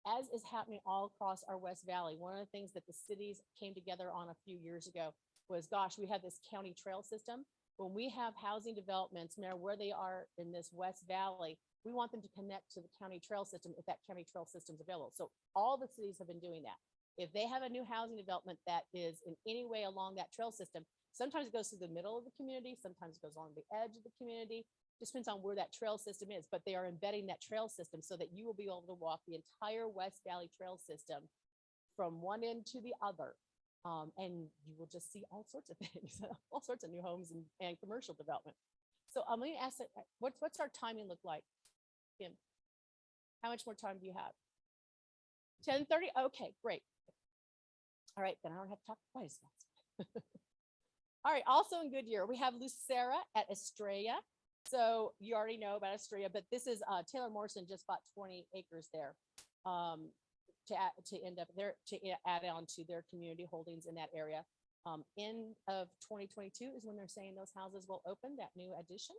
as is happening all across our West Valley, one of the things that the cities came together on a few years ago was, gosh, we have this county trail system. When we have housing developments, no matter where they are in this West Valley, we want them to connect to the county trail system if that county trail system is available. So all the cities have been doing that. If they have a new housing development that is in any way along that trail system, sometimes it goes through the middle of the community, sometimes it goes along the edge of the community. Just depends on where that trail system is, but they are embedding that trail system so that you will be able to walk the entire West Valley trail system from one end to the other. And you will just see all sorts of things, all sorts of new homes and commercial development. So I'm going to ask, what's our timing look like? Kim, how much more time do you have? 10:30? Okay, great. All right, then I don't have to talk quite as fast. All right, also in Goodyear, we have Lucera at Estrella. So you already know about Estrella, but this is Taylor Morrison just bought 20 acres there to end up there, to add on to their community holdings in that area. End of 2022 is when they're saying those houses will open, that new addition.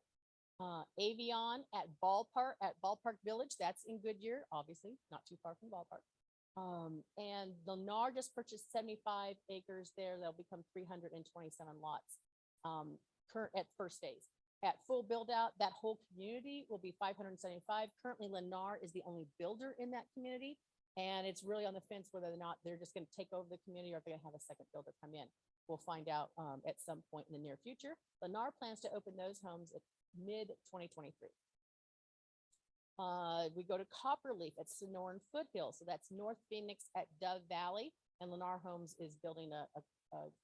Avion at Ballpark Village, that's in Goodyear, obviously not too far from Ballpark. And Lennar just purchased 75 acres there. They'll become 327 lots current at first phase. At full build out, that whole community will be 575. Currently, Lennar is the only builder in that community. And it's really on the fence whether or not they're just going to take over the community or if they're going to have a second builder come in. We'll find out at some point in the near future. Lennar plans to open those homes at mid-2023. We go to Copperleaf at Sonoran Foothill. So that's North Phoenix at Dove Valley. And Lennar Homes is building a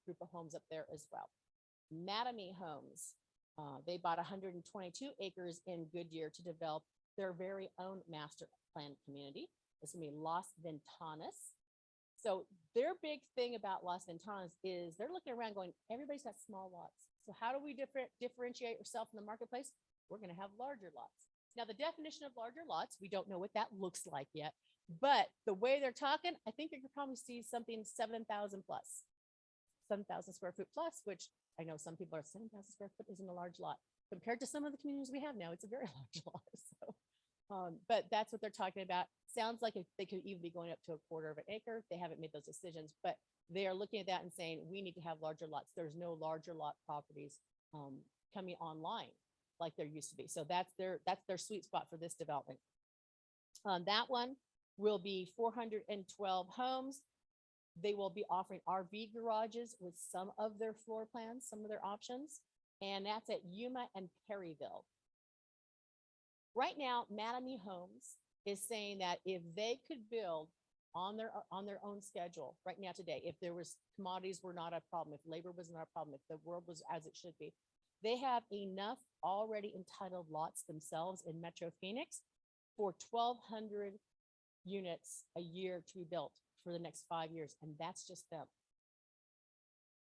group of homes up there as well. Mattamy Homes. They bought 122 acres in Goodyear to develop their very own master plan community. It's gonna be Las Ventanas. So their big thing about Las Ventanas is they're looking around going, everybody's got small lots. So how do we differentiate ourselves in the marketplace? We're gonna have larger lots. Now, the definition of larger lots, we don't know what that looks like yet, but the way they're talking, I think you could probably see something 7,000 plus, 7,000 square foot plus, which I know some people are 7,000 square foot isn't a large lot compared to some of the communities we have now. It's a very large lot. So, but that's what they're talking about. Sounds like they could even be going up to a quarter of an acre. They haven't made those decisions, but they are looking at that and saying we need to have larger lots. There's no larger lot properties coming online like there used to be. So that's their sweet spot for this development. That one will be 412 homes. They will be offering RV garages with some of their floor plans, some of their options, and that's at Yuma and Perryville. Right now, Mattamy Homes is saying that if they could build on their own schedule right now today, if there was commodities were not a problem, if labor was not a problem, if the world was as it should be, they have enough already entitled lots themselves in Metro Phoenix for 1,200 units a year to be built for the next 5 years, and that's just them.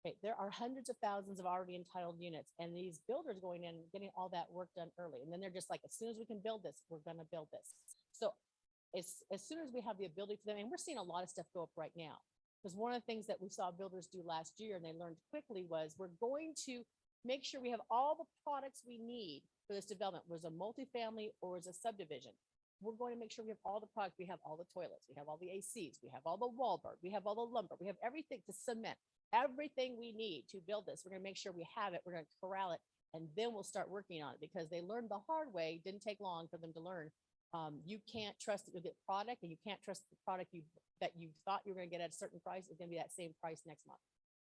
Okay, there are hundreds of thousands of already entitled units, and these builders going in and getting all that work done early, and then they're just like, as soon as we can build this, we're going to build this. So as soon as we have the ability for them, and we're seeing a lot of stuff go up right now, because one of the things that we saw builders do last year, and they learned quickly, was we're going to make sure we have all the products we need for this development, was a multifamily or as a subdivision. We're going to make sure we have all the products. We have all the toilets, we have all the ACs, we have all the wallboard, we have all the lumber, we have everything to cement, everything we need to build this. We're going to make sure we have it. We're going to corral it, and then we'll start working on it, because they learned the hard way. It didn't take long for them to learn. You can't trust that you'll get product, and you can't trust the product that you thought you were going to get at a certain price is going to be that same price next month.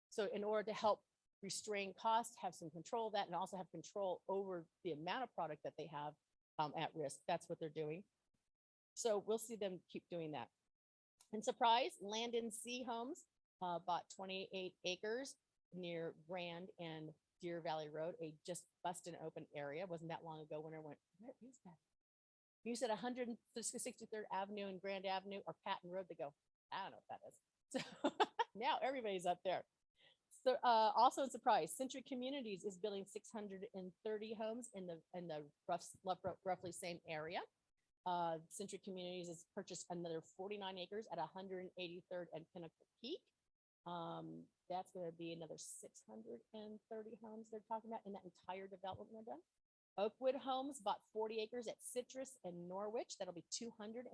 So in order to help restrain costs, have some control of that, and also have control over the amount of product that they have at risk, that's what they're doing. So we'll see them keep doing that. And surprise, Landon C Homes bought 28 acres near Grand and Deer Valley Road, a just busted open area. Wasn't that long ago when I went, where is that? You said 163rd Avenue and Grand Avenue or Patton Road. They go, I don't know what that is. So now everybody's up there. So also a surprise, Century Communities is building 630 homes in the roughly same area. Century Communities has purchased another 49 acres at 183rd and Pinnacle Peak. That's going to be another 630 homes they're talking about in that entire development they're done. Oakwood Homes bought 40 acres at Citrus and Norwich. That'll be 218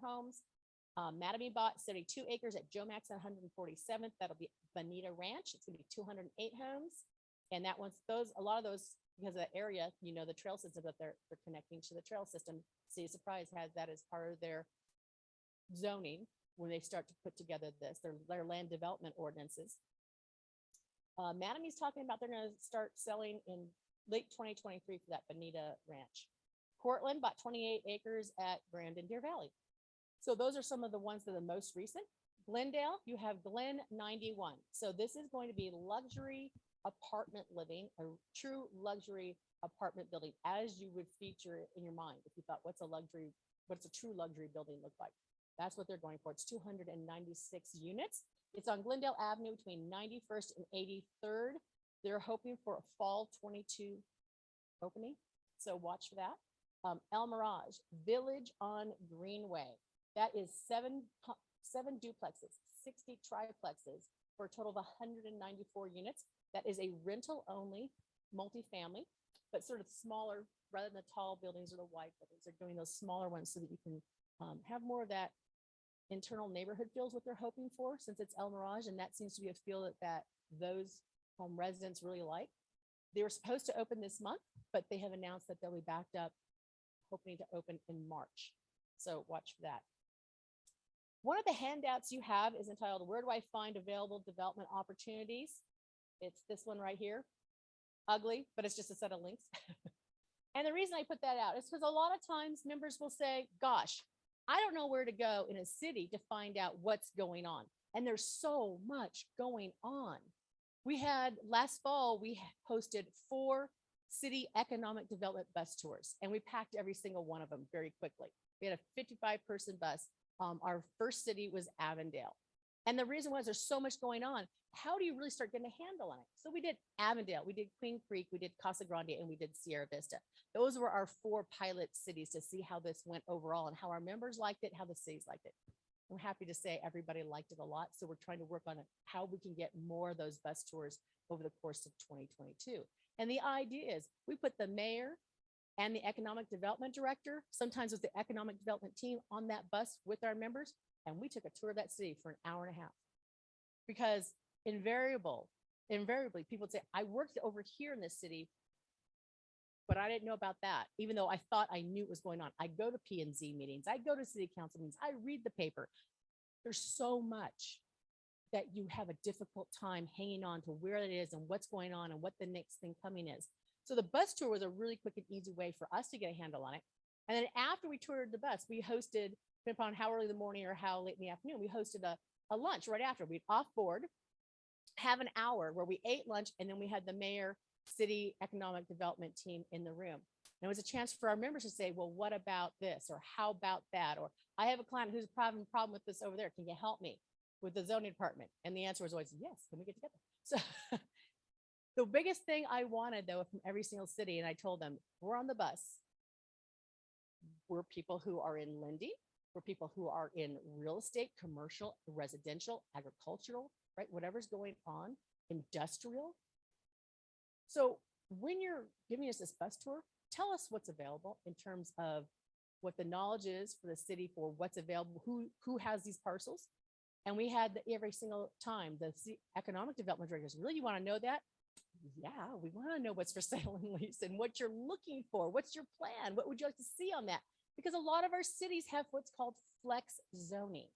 homes. Mattamy bought 72 acres at Joe Max 147th. That'll be Bonita Ranch. It's going to be 208 homes. And that one's a lot of those, because of the area, you know, the trail system that they're connecting to the trail system. City of Surprise has that as part of their zoning when they start to put together their land development ordinances. Mattamy's talking about they're going to start selling in late 2023 for that Bonita Ranch. Portland bought 28 acres at Grand and Deer Valley. So those are some of the ones that are the most recent. Glendale, you have Glen 91. So this is going to be luxury apartment living, a true luxury apartment building, as you would feature it in your mind. If you thought, what's a true luxury building look like? That's what they're going for. It's 296 units. It's on Glendale Avenue between 91st and 83rd. They're hoping for a fall 22 opening. So watch for that. El Mirage, Village on Greenway. That is seven duplexes, 60 triplexes for a total of 194 units. That is a rental only multifamily, but sort of smaller rather than the tall buildings or the wide buildings. They're doing those smaller ones so that you can have more of that internal neighborhood feels what they're hoping for, since it's El Mirage, and that seems to be a feel that those home residents really like. They were supposed to open this month, but they have announced that they'll be backed up, hoping to open in March. So watch for that. One of the handouts you have is entitled, Where Do I Find Available Development Opportunities? It's this one right here. Ugly, but it's just a set of links. And the reason I put that out is because a lot of times members will say, gosh, I don't know where to go in a city to find out what's going on. And there's so much going on. We had last fall, we hosted 4 city economic development bus tours, and we packed every single one of them very quickly. We had a 55-person bus our first city was Avondale. And the reason was there's so much going on. How do you really start getting a handle on it? So we did Avondale, we did Queen Creek, we did Casa Grande, and we did Sierra Vista. Those were our 4 pilot cities to see how this went overall and how our members liked it, how the cities liked it. I'm happy to say everybody liked it a lot. So we're trying to work on it, how we can get more of those bus tours over the course of 2022. And the idea is we put the mayor and the economic development director, sometimes with the economic development team, on that bus with our members. And we took a tour of that city for an hour and a half. Because invariably, people would say, I worked over here in this city, but I didn't know about that, even though I thought I knew what was going on. I go to P&Z meetings, I go to city council meetings, I read the paper. There's so much that you have a difficult time hanging on to where it is and what's going on and what the next thing coming is. So the bus tour was a really quick and easy way for us to get a handle on it. And then after we toured the bus, we hosted, depending upon how early in the morning or how late in the afternoon, we hosted a lunch right after. We'd off board, have an hour where we ate lunch, and then we had the mayor, city economic development team in the room. And it was a chance for our members to say, well, what about this? Or how about that? Or I have a client who's having a problem with this over there. Can you help me with the zoning department? And the answer was always, yes, can we get together? So the biggest thing I wanted, though, from every single city, and I told them, we're on the bus. We're people who are in Lindy. We're people who are in real estate, commercial, residential, agricultural, right? Whatever's going on, industrial. So when you're giving us this bus tour, tell us what's available in terms of what the knowledge is for the city for what's available, who has these parcels. And we had every single time the economic development directors, really, you want to know that? Yeah, we want to know what's for sale and lease and what you're looking for. What's your plan? What would you like to see on that? Because a lot of our cities have what's called flex zoning.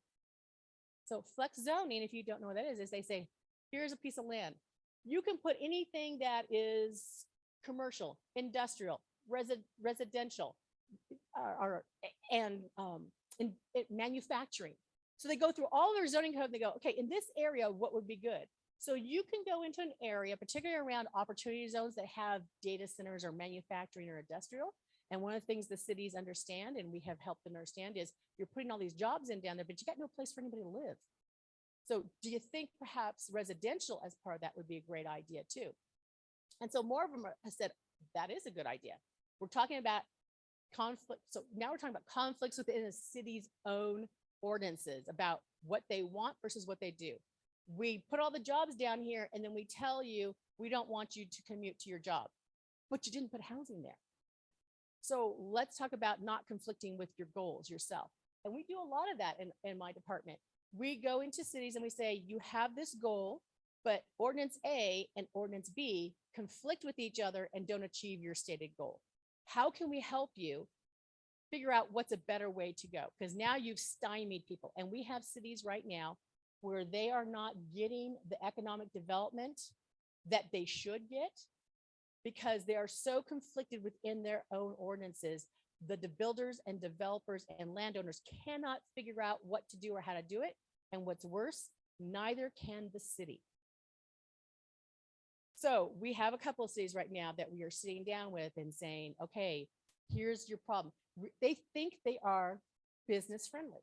So flex zoning, if you don't know what that is they say, here's a piece of land. You can put anything that is commercial, industrial, residential, and manufacturing. So they go through all their zoning code and they go, okay, in this area, what would be good? So you can go into an area, particularly around opportunity zones that have data centers or manufacturing or industrial. And one of the things the cities understand, and we have helped them understand, is you're putting all these jobs in down there, but you got no place for anybody to live. So do you think perhaps residential as part of that would be a great idea too? And so more of them have said, that is a good idea. We're talking about conflict. So now we're talking about conflicts within a city's own ordinances about what they want versus what they do. We put all the jobs down here and then we tell you, we don't want you to commute to your job, but you didn't put housing there. So let's talk about not conflicting with your goals yourself. And we do a lot of that in my department. We go into cities and we say, you have this goal, but ordinance A and ordinance B conflict with each other and don't achieve your stated goal. How can we help you figure out what's a better way to go? Because now you've stymied people. And we have cities right now where they are not getting the economic development that they should get because they are so conflicted within their own ordinances. The builders and developers and landowners cannot figure out what to do or how to do it. And what's worse, neither can the city. So we have a couple of cities right now that we are sitting down with and saying, okay, here's your problem. They think they are business friendly,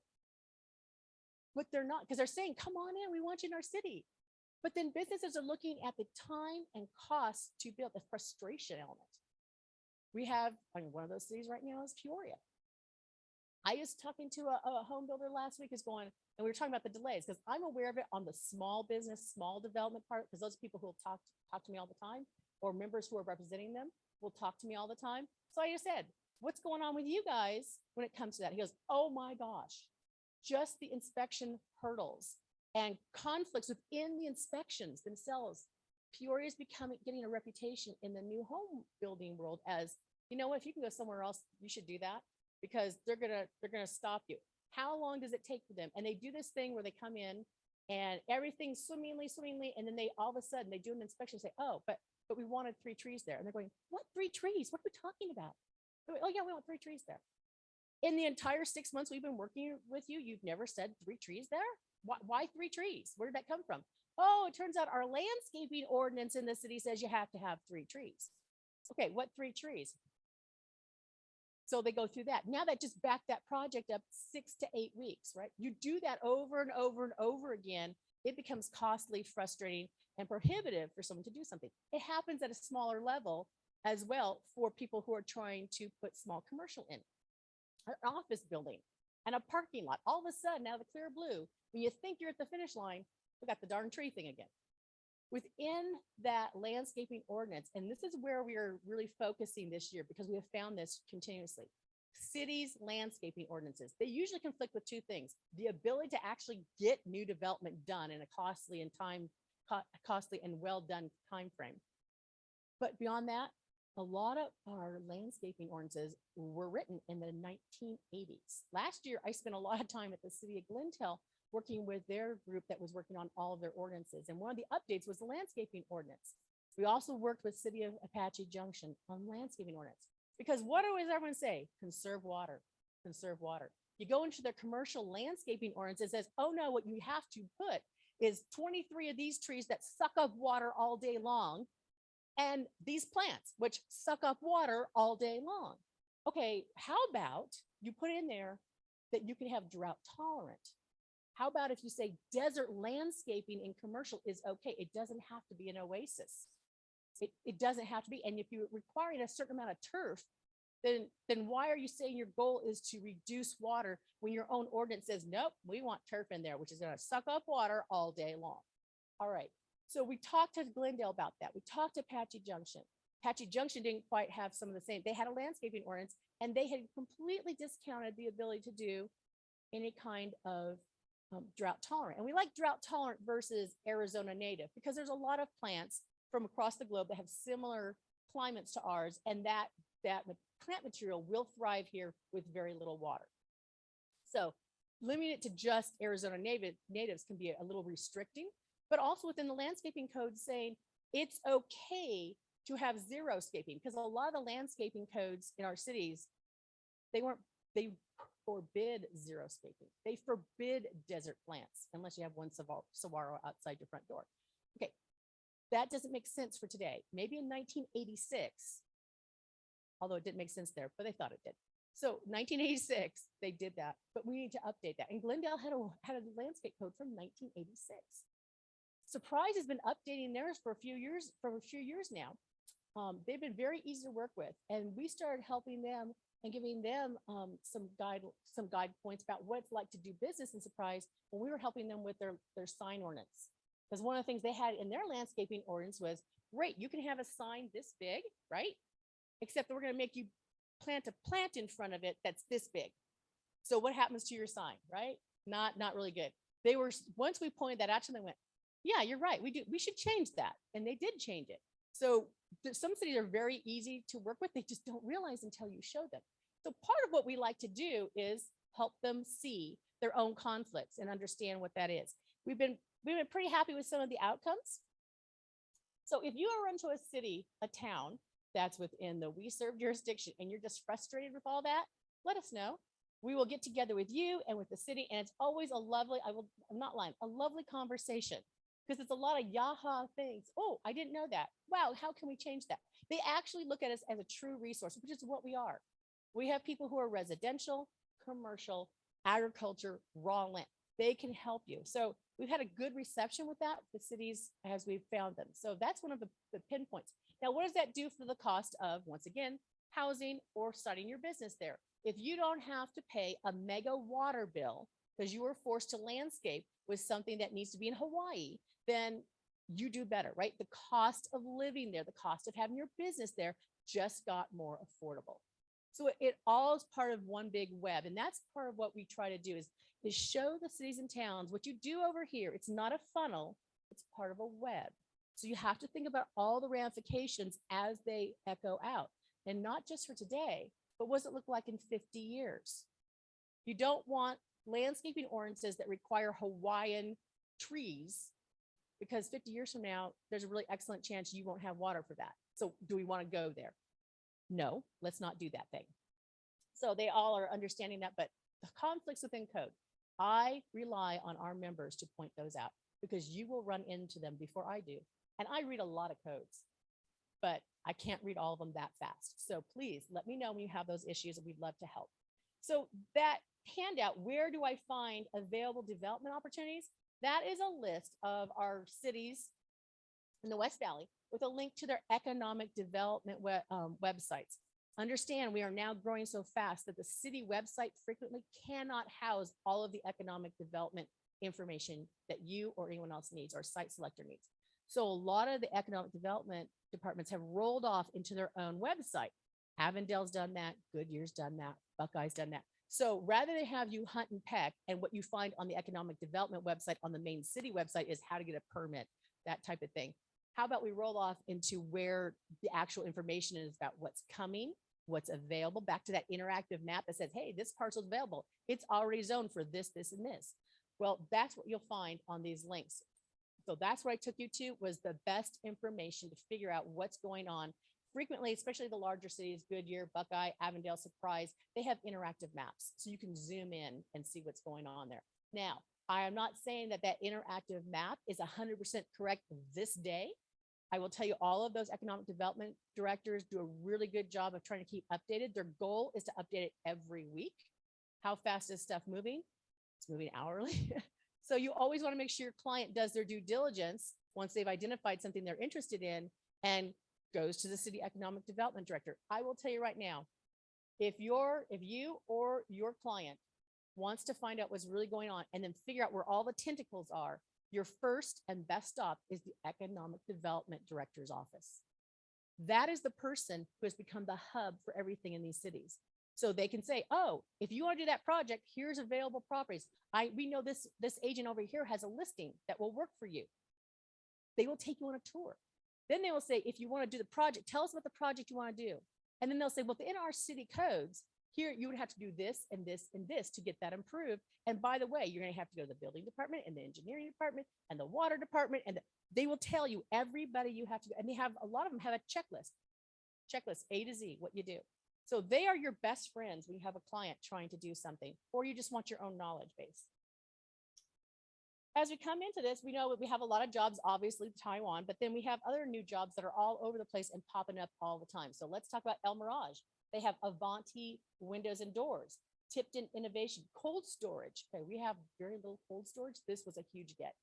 but they're not, because they're saying, come on in, we want you in our city. But then businesses are looking at the time and cost to build, the frustration element. We have, one of those cities right now is Peoria. I was talking to a home builder last week who's going, and we were talking about the delays because I'm aware of it on the small business, small development part, because those people who will talk to me all the time, or members who are representing them will talk to me all the time. So I just said, what's going on with you guys when it comes to that? He goes, oh my gosh, just the inspection hurdles and conflicts within the inspections themselves. Peoria is getting a reputation in the new home building world as, you know what, if you can go somewhere else, you should do that because they're gonna stop you. How long does it take for them? And they do this thing where they come in and everything's swimmingly, and then they all of a sudden they do an inspection and say, oh, but we wanted 3 trees there. And they're going, what 3 trees? What are we talking about? Oh yeah, we want 3 trees there. In the entire 6 months we've been working with you, you've never said 3 trees there? Why 3 trees? Where did that come from? Oh, it turns out our landscaping ordinance in the city says you have to have 3 trees. Okay, what 3 trees? So they go through that. Now that just backed that project up 6 to 8 weeks, right? You do that over and over and over again. It becomes costly, frustrating, and prohibitive for someone to do something. It happens at a smaller level as well for people who are trying to put small commercial in an office building and a parking lot. All of a sudden, out of the clear blue, when you think you're at the finish line, we got the darn tree thing again. Within that landscaping ordinance, and this is where we are really focusing this year because we have found this continuously. Cities' landscaping ordinances, they usually conflict with two things: the ability to actually get new development done in a costly and well done time frame. But beyond that, a lot of our landscaping ordinances were written in the 1980s. Last year, I spent a lot of time at the city of Glentel working with their group that was working on all of their ordinances. And one of the updates was the landscaping ordinance. We also worked with City of Apache Junction on landscaping ordinance. Because what does everyone say? Conserve water, conserve water. You go into their commercial landscaping ordinance, it says, oh no, what you have to put is 23 of these trees that suck up water all day long, and these plants, which suck up water all day long. Okay, how about you put in there that you can have drought tolerant? How about if you say desert landscaping in commercial is okay? It doesn't have to be an oasis. It doesn't have to be. And if you're requiring a certain amount of turf, then why are you saying your goal is to reduce water when your own ordinance says, nope, we want turf in there, which is going to suck up water all day long? All right. So we talked to Glendale about that. We talked to Apache Junction. Apache Junction didn't quite have some of the same. They had a landscaping ordinance and they had completely discounted the ability to do any kind of drought tolerant. And we like drought tolerant versus Arizona native because there's a lot of plants from across the globe that have similar climates to ours, and that plant material will thrive here with very little water. So limiting it to just Arizona natives can be a little restricting, but also within the landscaping code saying it's okay to have xeriscaping, because a lot of the landscaping codes in our cities, they forbid xeriscaping. They forbid desert plants unless you have one saguaro outside your front door. Okay, that doesn't make sense for today. Maybe in 1986, although it didn't make sense there, but they thought it did. So 1986, they did that, but we need to update that. And Glendale had a landscape code from 1986. Surprise has been updating theirs for a few years now. They've been very easy to work with, and we started helping them and giving them some guide points about what it's like to do business in Surprise when we were helping them with their sign ordinance. Because one of the things they had in their landscaping ordinance was, great, you can have a sign this big, right? Except that we're going to make you plant a plant in front of it that's this big. So what happens to your sign, right? Not really good. Once we pointed that out to them, they went, yeah, you're right. We should change that. And they did change it. So some cities are very easy to work with. They just don't realize until you show them. So part of what we like to do is help them see their own conflicts and understand what that is. We've been pretty happy with some of the outcomes. So if you are into a city, a town that's within the WeSERV jurisdiction and you're just frustrated with all that, let us know. We will get together with you and with the city, and it's always a lovely, I'm not lying, a lovely conversation, because it's a lot of yaha things. Oh, I didn't know that. Wow, how can we change that? They actually look at us as a true resource, which is what we are. We have people who are residential, commercial, agriculture, raw land. They can help you. So we've had a good reception with that, the cities, as we've found them. So that's one of the pinpoints. Now, what does that do for the cost of, once again, housing or starting your business there? If you don't have to pay a mega water bill because you were forced to landscape with something that needs to be in Hawaii, then you do better, right? The cost of living there, the cost of having your business there just got more affordable. So it all is part of one big web. And that's part of what we try to do is show the cities and towns what you do over here. It's not a funnel, it's part of a web. So you have to think about all the ramifications as they echo out, and not just for today, but what does it look like in 50 years? You don't want landscaping ordinances that require Hawaiian trees, because 50 years from now, there's a really excellent chance you won't have water for that. So do we want to go there? No, let's not do that thing. So they all are understanding that, but the conflicts within code, I rely on our members to point those out, because you will run into them before I do. And I read a lot of codes, but I can't read all of them that fast. So please let me know when you have those issues and we'd love to help. So that handout, where do I find available development opportunities? That is a list of our cities in the West Valley with a link to their economic development websites. Understand, we are now growing so fast that the city website frequently cannot house all of the economic development information that you or anyone else needs or site selector needs. So a lot of the economic development departments have rolled off into their own website. Avondale's done that, Goodyear's done that, Buckeye's done that. So rather than have you hunt and peck, and what you find on the economic development website on the main city website is how to get a permit, that type of thing. How about we roll off into where the actual information is about what's coming, what's available, back to that interactive map that says, hey, this parcel's available. It's already zoned for this, this, and this. Well, that's what you'll find on these links. So that's what I took you to, was the best information to figure out what's going on. Frequently, especially the larger cities, Goodyear, Buckeye, Avondale, Surprise, they have interactive maps. So you can zoom in and see what's going on there. Now, I am not saying that that interactive map is 100% correct this day. I will tell you, all of those economic development directors do a really good job of trying to keep updated. Their goal is to update it every week. How fast is stuff moving? It's moving hourly. So you always want to make sure your client does their due diligence once they've identified something they're interested in and goes to the city economic development director. I will tell you right now, if you or your client wants to find out what's really going on and then figure out where all the tentacles are, your first and best stop is the economic development director's office. That is the person who has become the hub for everything in these cities. So they can say, oh, if you want to do that project, here's available properties. We know this agent over here has a listing that will work for you. They will take you on a tour. Then they will say, if you want to do the project, tell us what the project you want to do. And then they'll say, well, in our city codes, here you would have to do this and this and this to get that improved. And by the way, you're going to have to go to the building department and the engineering department and the water department. And they will tell you everybody you have to go. And they have, a lot of them have a checklist A to Z, what you do. So they are your best friends when you have a client trying to do something, or you just want your own knowledge base. As we come into this, we know that we have a lot of jobs, obviously Taiwan, but then we have other new jobs that are all over the place and popping up all the time. So let's talk about El Mirage. They have Avanti windows and doors, Tipton Innovation, cold storage. Okay, we have very little cold storage. This was a huge get.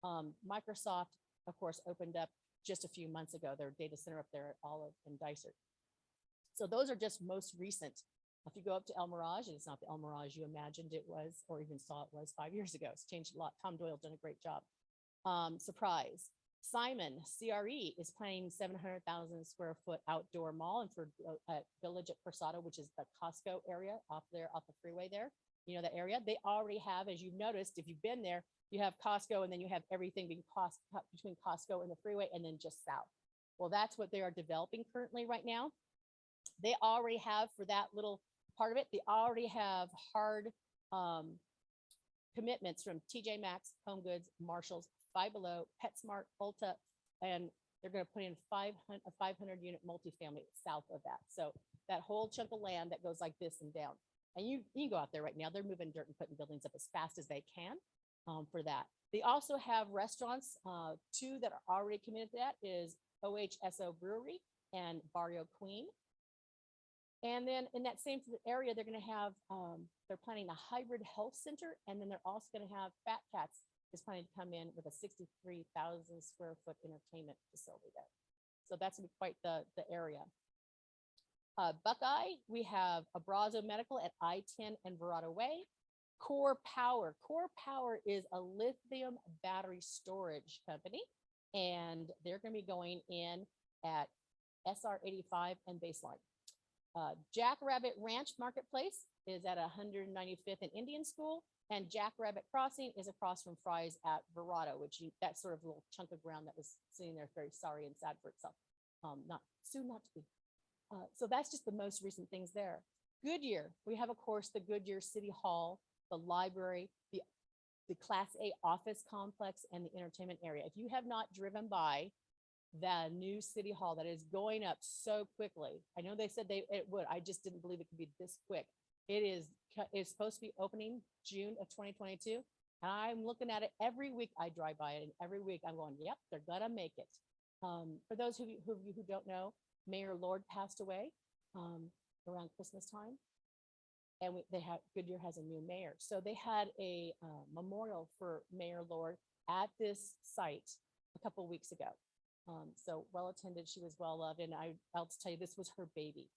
Microsoft, of course, opened up just a few months ago, their data center up there at Olive and Dysart. So those are just most recent. If you go up to El Mirage, and it's not the El Mirage you imagined it was, or even saw it was 5 years ago. It's changed a lot. Tom Doyle's done a great job. Surprise. Simon CRE is planning 700,000 square foot outdoor mall and for Village at Persado, which is the Costco area off the freeway there. You know, that area they already have, as you've noticed, if you've been there, you have Costco and then you have everything being between Costco and the freeway and then just south. Well, that's what they are developing currently right now. They already have, for that little part of it, they already have hard commitments from TJ Maxx, Home Goods, Marshalls, Five Below, PetSmart, Ulta, and they're going to put in a 500 unit multifamily south of that. So that whole chunk of land that goes like this and down. And you can go out there right now. They're moving dirt and putting buildings up as fast as they can for that. They also have restaurants. Two that are already committed to that is OHSO Brewery and Barrio Queen. And then in that same area, they're going to have, they're planning a hybrid health center. And then they're also going to have Fat Cats is planning to come in with a 63,000 square foot entertainment facility there. So that's going to be quite the area. Buckeye, we have Abrazo Medical at I-10 and Verrado Way. Core Power. Core Power is a lithium battery storage company. And they're going to be going in at SR 85 and Baseline. Jackrabbit Ranch Marketplace is at 195th and Indian School, and Jackrabbit Crossing is across from Fry's at Verrado, that sort of little chunk of ground that was sitting there very sorry and sad for itself. Not soon not to be. So that's just the most recent things there. Goodyear, we have, of course, the Goodyear City Hall, the library, the Class A office complex, and the entertainment area. If you have not driven by the new City Hall that is going up so quickly. I know they said it would. I just didn't believe it could be this quick. It's supposed to be opening June of 2022. And I'm looking at it every week. I drive by it, and every week I'm going, yep, they're gonna make it. For those of you who don't know, Mayor Lord passed away around Christmas time. And Goodyear has a new mayor. So they had a memorial for Mayor Lord at this site a couple of weeks ago. So well attended, she was well loved. And I'll tell you, this was her baby.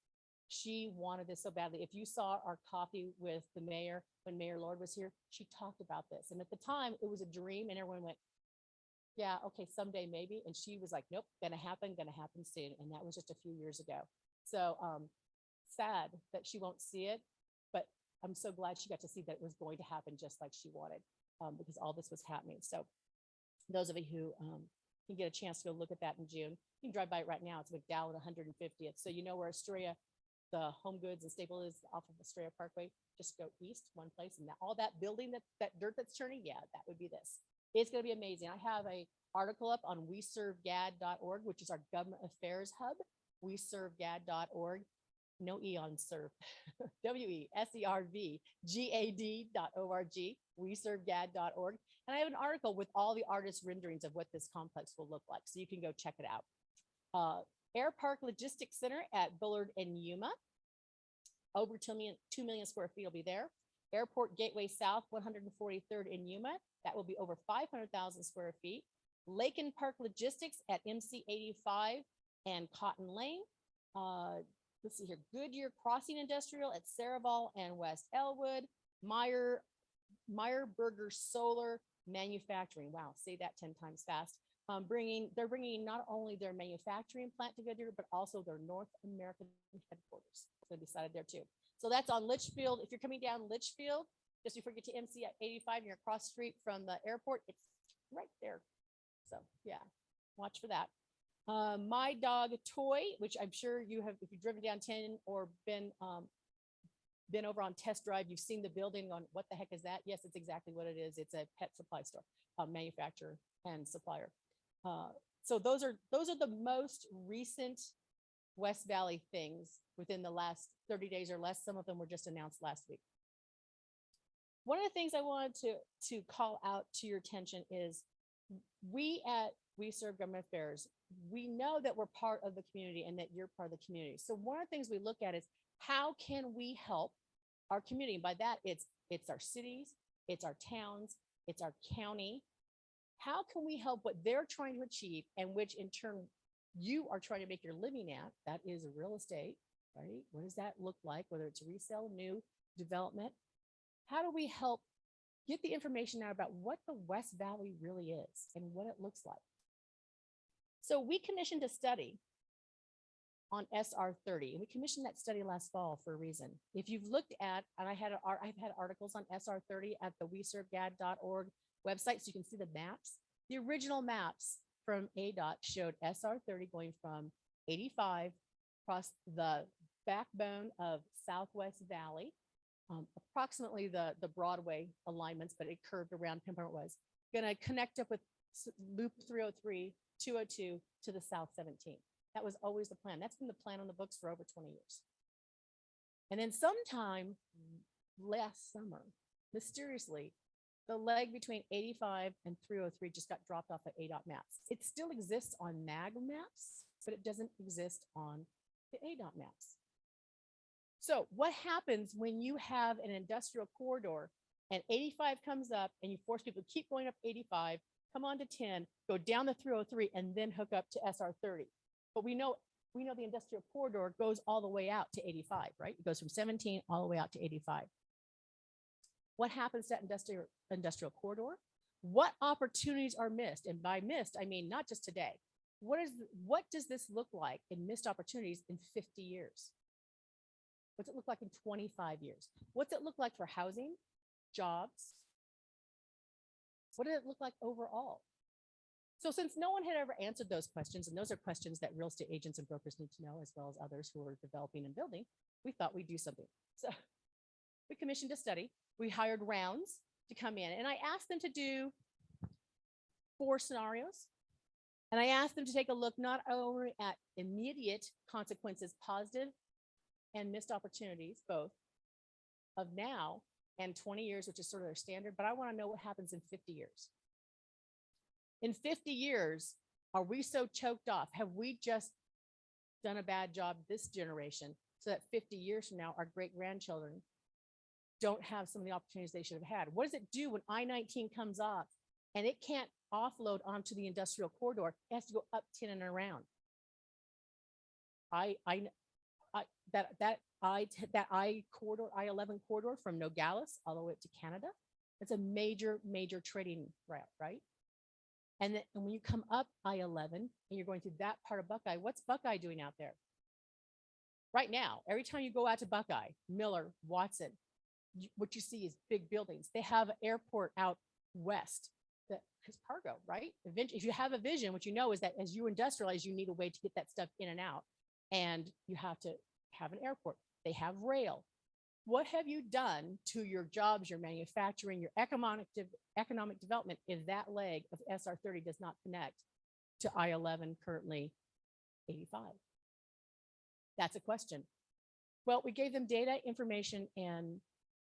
She wanted this so badly. If you saw our coffee with the mayor, when Mayor Lord was here, she talked about this. And at the time it was a dream and everyone went, yeah, okay, someday maybe. And she was like, nope, gonna happen soon. And that was just a few years ago. So sad that she won't see it, but I'm so glad she got to see that it was going to happen just like she wanted, because all this was happening. So those of you who can get a chance to go look at that in June, you can drive by it right now. It's McDowell at 150th. So you know where Astoria, the Home Goods and Staple is off of Astoria Parkway. Just go east one place, and all that building, that dirt that's turning, yeah, that would be this. It's going to be amazing. I have a article up on WeSERVGAD.org, which is our government affairs hub. WeSERVGAD.org. No E on serve. WeSERVGAD.org. WeSERVGAD.org. And I have an article with all the artist renderings of what this complex will look like. So you can go check it out. Air Park Logistics Center at Bullard and Yuma. Over 2 million square feet will be there. Airport Gateway South, 143rd in Yuma. That will be over 500,000 square feet. Lake and Park Logistics at MC 85 and Cotton Lane. Let's see here, Goodyear Crossing Industrial at Saraval and West Elwood. Meyerberger Solar Manufacturing. Wow, say that 10 times fast. They're bringing not only their manufacturing plant to Goodyear, but also their North American headquarters. So they decided there too. So that's on Litchfield. If you're coming down Litchfield, just before you get to MC 85 and you're across the street from the airport, it's right there. So yeah, watch for that. My Dog Toy, which I'm sure you have, if you've driven down 10 or been over on test drive, you've seen the building on what the heck is that? Yes, it's exactly what it is. It's a pet supply store, manufacturer and supplier. So those are the most recent West Valley things within the last 30 days or less. Some of them were just announced last week. One of the things I wanted to call out to your attention is we at WeSERV Government Affairs, we know that we're part of the community and that you're part of the community. So one of the things we look at is how can we help our community? And by that, it's our cities, it's our towns, it's our county. How can we help what they're trying to achieve, and which in turn you are trying to make your living at? That is real estate, right? What does that look like? Whether it's resale, new development. How do we help get the information out about what the West Valley really is and what it looks like? So we commissioned a study on SR 30, and we commissioned that study last fall for a reason. If you've looked at, and I've had articles on SR 30 at the WeSERVGAD.org website, so you can see the maps. The original maps from ADOT showed SR 30 going from 85 across the backbone of Southwest Valley, approximately the Broadway alignments, but it curved around, pinpoint was gonna connect up with Loop 303, 202 to the South 17. That was always the plan. That's been the plan on the books for over 20 years. And then sometime last summer, mysteriously, the leg between 85 and 303 just got dropped off of ADOT maps. It still exists on MAG maps, but it doesn't exist on the ADOT maps. So what happens when you have an industrial corridor and 85 comes up and you force people to keep going up 85, come on to 10, go down the 303, and then hook up to SR 30? But we know the industrial corridor goes all the way out to 85, right? It goes from 17 all the way out to 85. What happens to that industrial corridor? What opportunities are missed? And by missed, I mean not just today. What does this look like in missed opportunities in 50 years? What's it look like in 25 years? What's it look like for housing, jobs? What did it look like overall? So since no one had ever answered those questions, and those are questions that real estate agents and brokers need to know, as well as others who are developing and building, we thought we'd do something. So we commissioned a study. We hired rounds to come in, and I asked them to do 4 scenarios. And I asked them to take a look not only at immediate consequences, positive and missed opportunities, both of now and 20 years, which is sort of their standard, but I want to know what happens in 50 years. In 50 years, are we so choked off? Have we just done a bad job this generation so that 50 years from now, our great grandchildren don't have some of the opportunities they should have had. What does it do when I-19 comes off and it can't offload onto the industrial corridor? It has to go up 10 and around. That I corridor, I-11 corridor from Nogales all the way up to Canada, it's a major trading route, right? And then and when you come up I-11 and you're going through that part of Buckeye, what's Buckeye doing out there? Right now, every time you go out to Buckeye, Miller, Watson, what you see is big buildings. They have an airport out west that has cargo, right? If you have a vision, what you know is that as you industrialize, you need a way to get that stuff in and out. And you have to have an airport. They have rail. What have you done to your jobs, your manufacturing, your economic development if that leg of SR30 does not connect to I-11, currently 85? That's a question. Well, we gave them data, information, and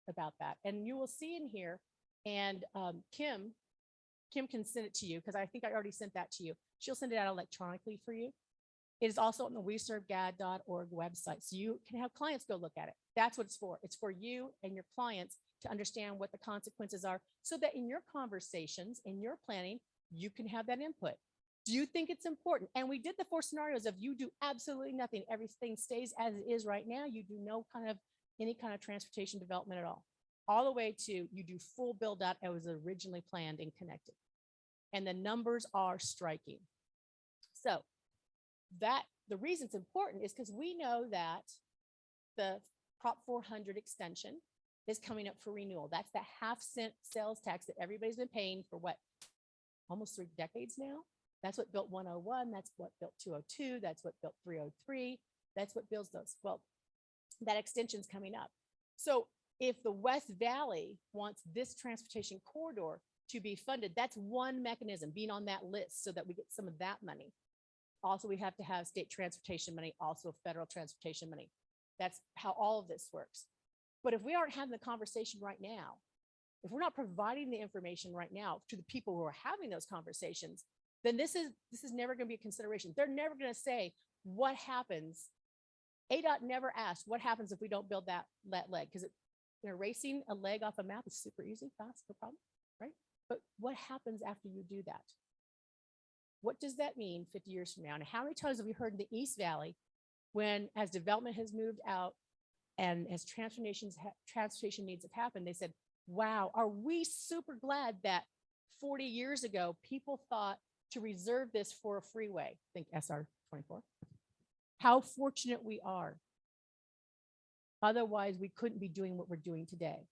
about that. And you will see in here, and Kim can send it to you because I think I already sent that to you. She'll send it out electronically for you. It is also on the WeSERVGAD.org website. So you can have clients go look at it. That's what it's for. It's for you and your clients to understand what the consequences are so that in your conversations, in your planning, you can have that input. Do you think it's important? And we did the 4 scenarios of you do absolutely nothing. Everything stays as it is right now. You do no kind of any kind of transportation development at all the way to you do full build out as originally planned and connected. And the numbers are striking. So that the reason it's important is because we know that the Prop 400 extension is coming up for renewal. That's the half-cent sales tax that everybody's been paying for what, almost 3 decades now. That's what built 101. That's what built 202. That's what built 303. That's what builds those. Well, that extension's coming up. So if the West Valley wants this transportation corridor to be funded, that's one mechanism, being on that list so that we get some of that money. Also, we have to have state transportation money, also federal transportation money. That's how all of this works. But if we aren't having the conversation right now, if we're not providing the information right now to the people who are having those conversations, then this is never going to be a consideration. They're never going to say what happens. ADOT never asked what happens if we don't build that leg, because erasing a leg off a map is super easy, fast, no problem, right? But what happens after you do that? What does that mean 50 years from now? And how many times have we heard in the East Valley when, as development has moved out and as transportation needs have happened, they said, wow, are we super glad that 40 years ago, people thought to reserve this for a freeway, think SR 24. How fortunate we are. Otherwise, we couldn't be doing what we're doing today.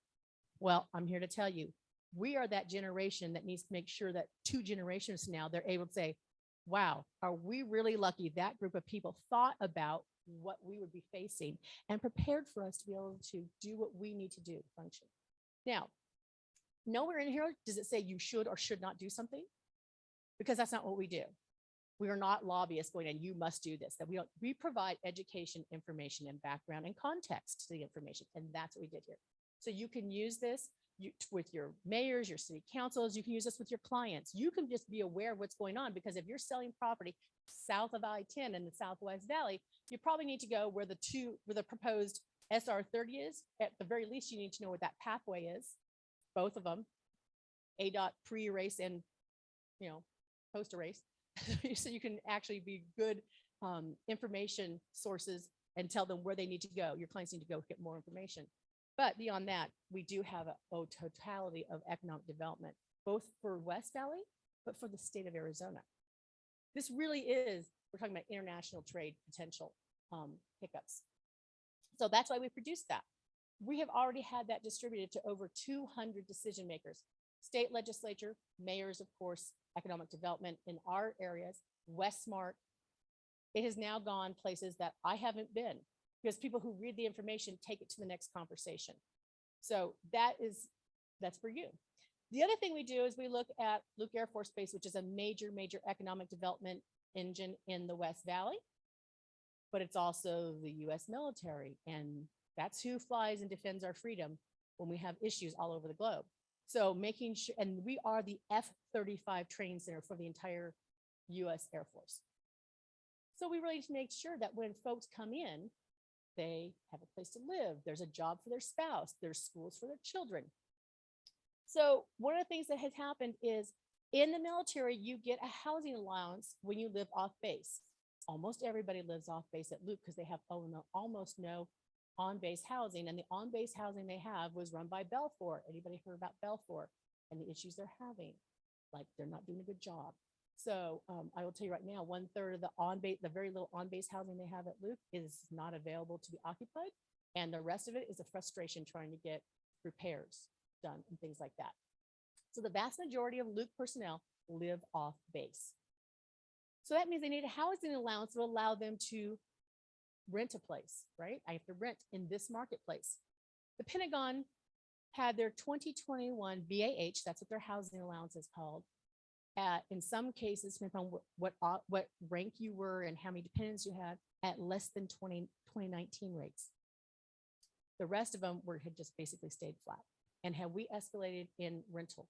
Well, I'm here to tell you, we are that generation that needs to make sure that 2 generations from now, they're able to say, wow, are we really lucky that group of people thought about what we would be facing and prepared for us to be able to do what we need to do, function. Now, nowhere in here does it say you should or should not do something, because that's not what we do. We are not lobbyists going, and you must do this. That we provide education, information, and background and context to the information. And that's what we did here. So you can use this with your mayors, your city councils. You can use this with your clients. You can just be aware of what's going on, because if you're selling property south of I-10 in the Southwest Valley, you probably need to go where the proposed SR30 is. At the very least, you need to know where that pathway is, both of them, ADOT pre-erase and post-erase. So you can actually be good information sources and tell them where they need to go. Your clients need to go get more information. But beyond that, we do have a totality of economic development, both for West Valley, but for the state of Arizona. This really is, we're talking about international trade potential hiccups. So that's why we produced that. We have already had that distributed to over 200 decision makers, state legislature, mayors, of course, economic development in our areas, Westmark. It has now gone places that I haven't been, because people who read the information take it to the next conversation. So that's for you. The other thing we do is we look at Luke Air Force Base, which is a major economic development engine in the West Valley, but it's also the US military. And that's who flies and defends our freedom when we have issues all over the globe. So making sure, and we are the F-35 training center for the entire US Air Force. So we really need to make sure that when folks come in, they have a place to live, there's a job for their spouse, there's schools for their children. So one of the things that has happened is in the military, you get a housing allowance when you live off base. Almost everybody lives off base at Luke because they have almost no on-base housing. And the on-base housing they have was run by Belfour. Anybody heard about Belfour and the issues they're having? Like they're not doing a good job. So I will tell you right now, 1/3 of the on-base, the very little on-base housing they have at Luke is not available to be occupied. And the rest of it is a frustration trying to get repairs done and things like that. So the vast majority of Luke personnel live off base. So that means they need a housing allowance to allow them to rent a place, right? I have to rent in this marketplace. The Pentagon had their 2021 BAH, that's what their housing allowance is called, at, in some cases, depending on what rank you were and how many dependents you had, at less than 2019 rates. The rest of them had just basically stayed flat. And have we escalated in rental?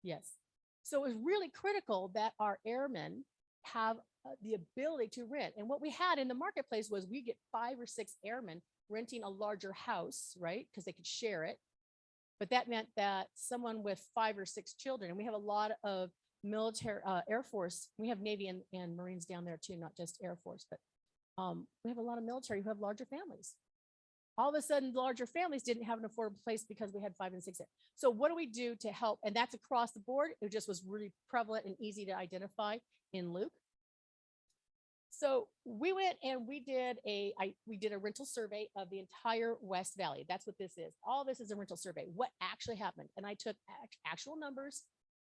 Yes. So it was really critical that our airmen have the ability to rent. And what we had in the marketplace was we get 5 or 6 airmen renting a larger house, right? Because they could share it. But that meant that someone with 5 or 6 children, and we have a lot of military, Air Force, we have Navy and Marines down there too, not just Air Force, but we have a lot of military who have larger families. All of a sudden, larger families didn't have an affordable place because we had 5 and 6 there. So what do we do to help? And that's across the board. It just was really prevalent and easy to identify in Luke. So we went and we did a rental survey of the entire West Valley. That's what this is. All this is a rental survey. What actually happened? And I took actual numbers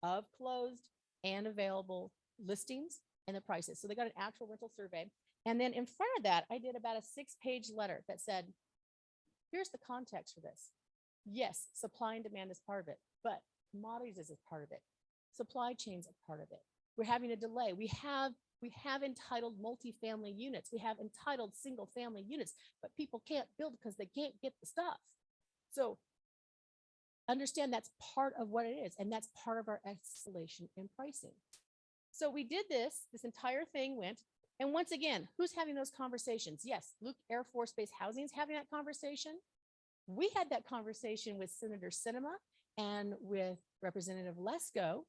of closed and available listings and the prices. So they got an actual rental survey. And then in front of that, I did about a 6-page letter that said, here's the context for this. Yes, supply and demand is part of it, but commodities is a part of it. Supply chains are part of it. We're having a delay. We have entitled multifamily units. We have entitled single family units, but people can't build because they can't get the stuff. So understand that's part of what it is. And that's part of our escalation in pricing. So we did this entire thing went. And once again, who's having those conversations? Yes, Luke Air Force Base Housing is having that conversation. We had that conversation with Senator Sinema and with Representative Lesko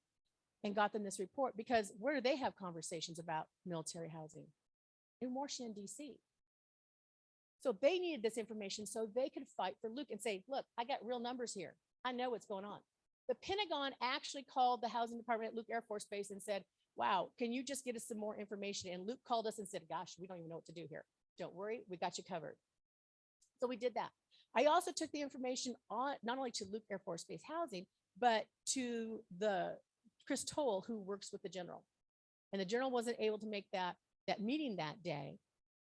and got them this report because where do they have conversations about military housing? In Washington, D.C. So they needed this information so they could fight for Luke and say, look, I got real numbers here. I know what's going on. The Pentagon actually called the housing department at Luke Air Force Base and said, wow, can you just get us some more information? And Luke called us and said, gosh, we don't even know what to do here. Don't worry, we got you covered. So we did that. I also took the information on not only to Luke Air Force Base Housing, but to the Chris Toll, who works with the general. And the general wasn't able to make that meeting that day,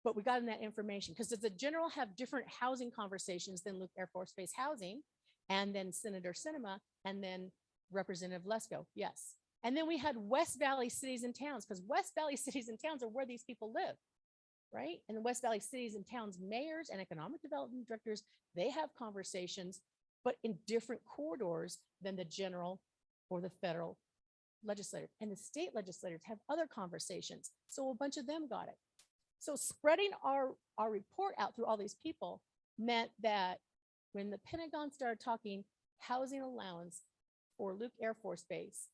but we got in that information because does the general have different housing conversations than Luke Air Force Base Housing, and then Senator Sinema, and then Representative Lesko? Yes. And then we had West Valley cities and towns, because West Valley cities and towns are where these people live, right? And the West Valley cities and towns mayors and economic development directors, they have conversations, but in different corridors than the general or the federal legislature. And the state legislators have other conversations. So a bunch of them got it. So spreading our report out through all these people meant that when the Pentagon started talking housing allowance for Luke Air Force Base,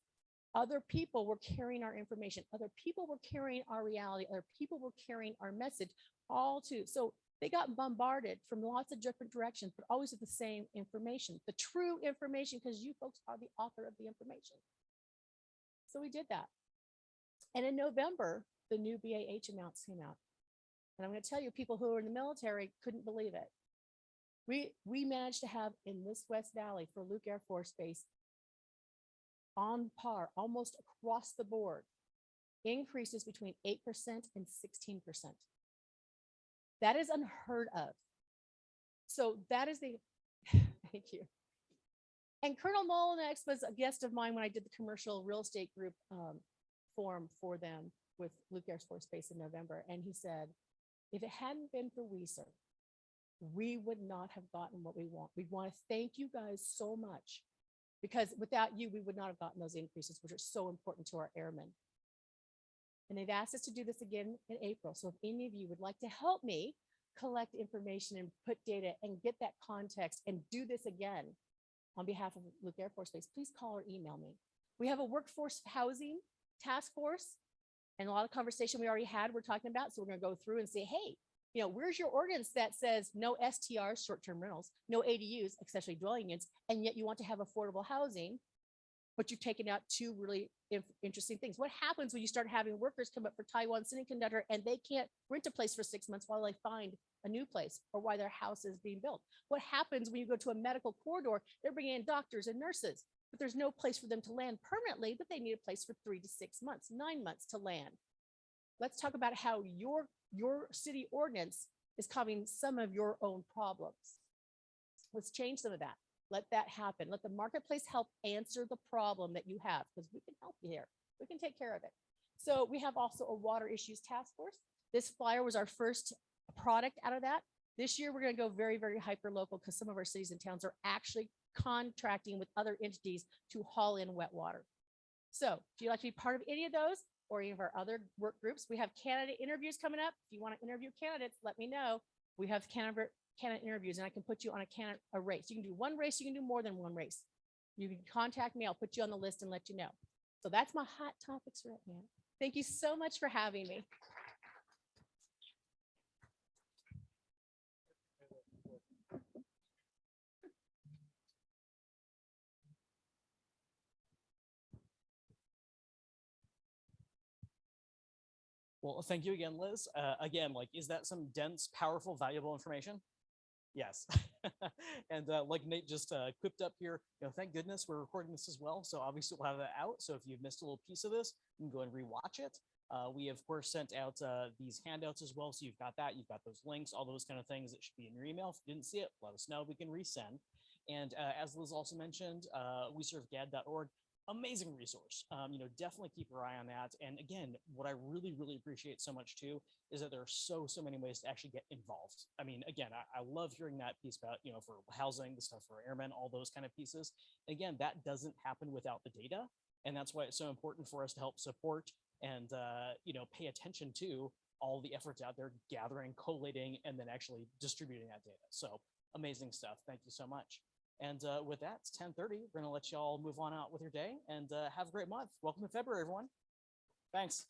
other people were carrying our information. Other people were carrying our reality. Other people were carrying our message all too. So they got bombarded from lots of different directions, but always with the same information, the true information, because you folks are the author of the information. So we did that. And in November, the new BAH amounts came out. And I'm going to tell you, people who are in the military couldn't believe it. We managed to have in this West Valley for Luke Air Force Base on par, almost across the board, increases between 8% and 16%. That is unheard of. So that is the, thank you. And Colonel Molinex was a guest of mine when I did the commercial real estate group forum for them with Luke Air Force Base in November. And he said, if it hadn't been for WeSERV, we would not have gotten what we want. We want to thank you guys so much, because without you, we would not have gotten those increases, which are so important to our airmen. And they've asked us to do this again in April. So if any of you would like to help me collect information and put data and get that context and do this again on behalf of Luke Air Force Base, please call or email me. We have a workforce housing task force and a lot of conversation we already had we're talking about. So we're going to go through and say, hey, you know, where's your ordinance that says no STRs, short-term rentals, no ADUs, accessory dwelling units, and yet you want to have affordable housing, but you've taken out two really interesting things. What happens when you start having workers come up for Taiwan semiconductor and they can't rent a place for 6 months while they find a new place or why their house is being built? What happens when you go to a medical corridor, they're bringing in doctors and nurses, but there's no place for them to land permanently, but they need a place for 3 to 6 months, 9 months to land. Let's talk about how your city ordinance is causing some of your own problems. Let's change some of that. Let that happen. Let the marketplace help answer the problem that you have, because we can help you here. We can take care of it. So we have also a water issues task force. This flyer was our first product out of that. This year, we're going to go very, very hyper local because some of our cities and towns are actually contracting with other entities to haul in wet water. So if you'd like to be part of any of those or any of our other work groups, we have candidate interviews coming up. If you want to interview candidates, let me know. We have candidate interviews and I can put you on a race. You can do one race, you can do more than one race. You can contact me, I'll put you on the list and let you know. So that's my hot topics right now. Thank you so much for having me. Well, thank you again, Liz. Again, like, is that some dense, powerful, valuable information? Yes. And like Nate just quipped up here, you know, thank goodness we're recording this as well. So obviously we'll have that out. So if you've missed a little piece of this, you can go and rewatch it. We of course sent out these handouts as well. So you've got that, you've got those links, all those kind of things that should be in your email. If you didn't see it, let us know, we can resend. And as Liz also mentioned, WeSERVGAD.org, amazing resource. You know, definitely keep your eye on that. And again, what I really, really appreciate so much too is that there are so many ways to actually get involved. I mean, again, I love hearing that piece about, you know, for housing, the stuff for airmen, all those kind of pieces. Again, that doesn't happen without the data. And that's why it's so important for us to help support and, you know, pay attention to all the efforts out there, gathering, collating, and then actually distributing that data. So amazing stuff. Thank you so much. And with that, it's 10:30. We're going to let y'all move on out with your day and have a great month. Welcome to February, everyone. Thanks.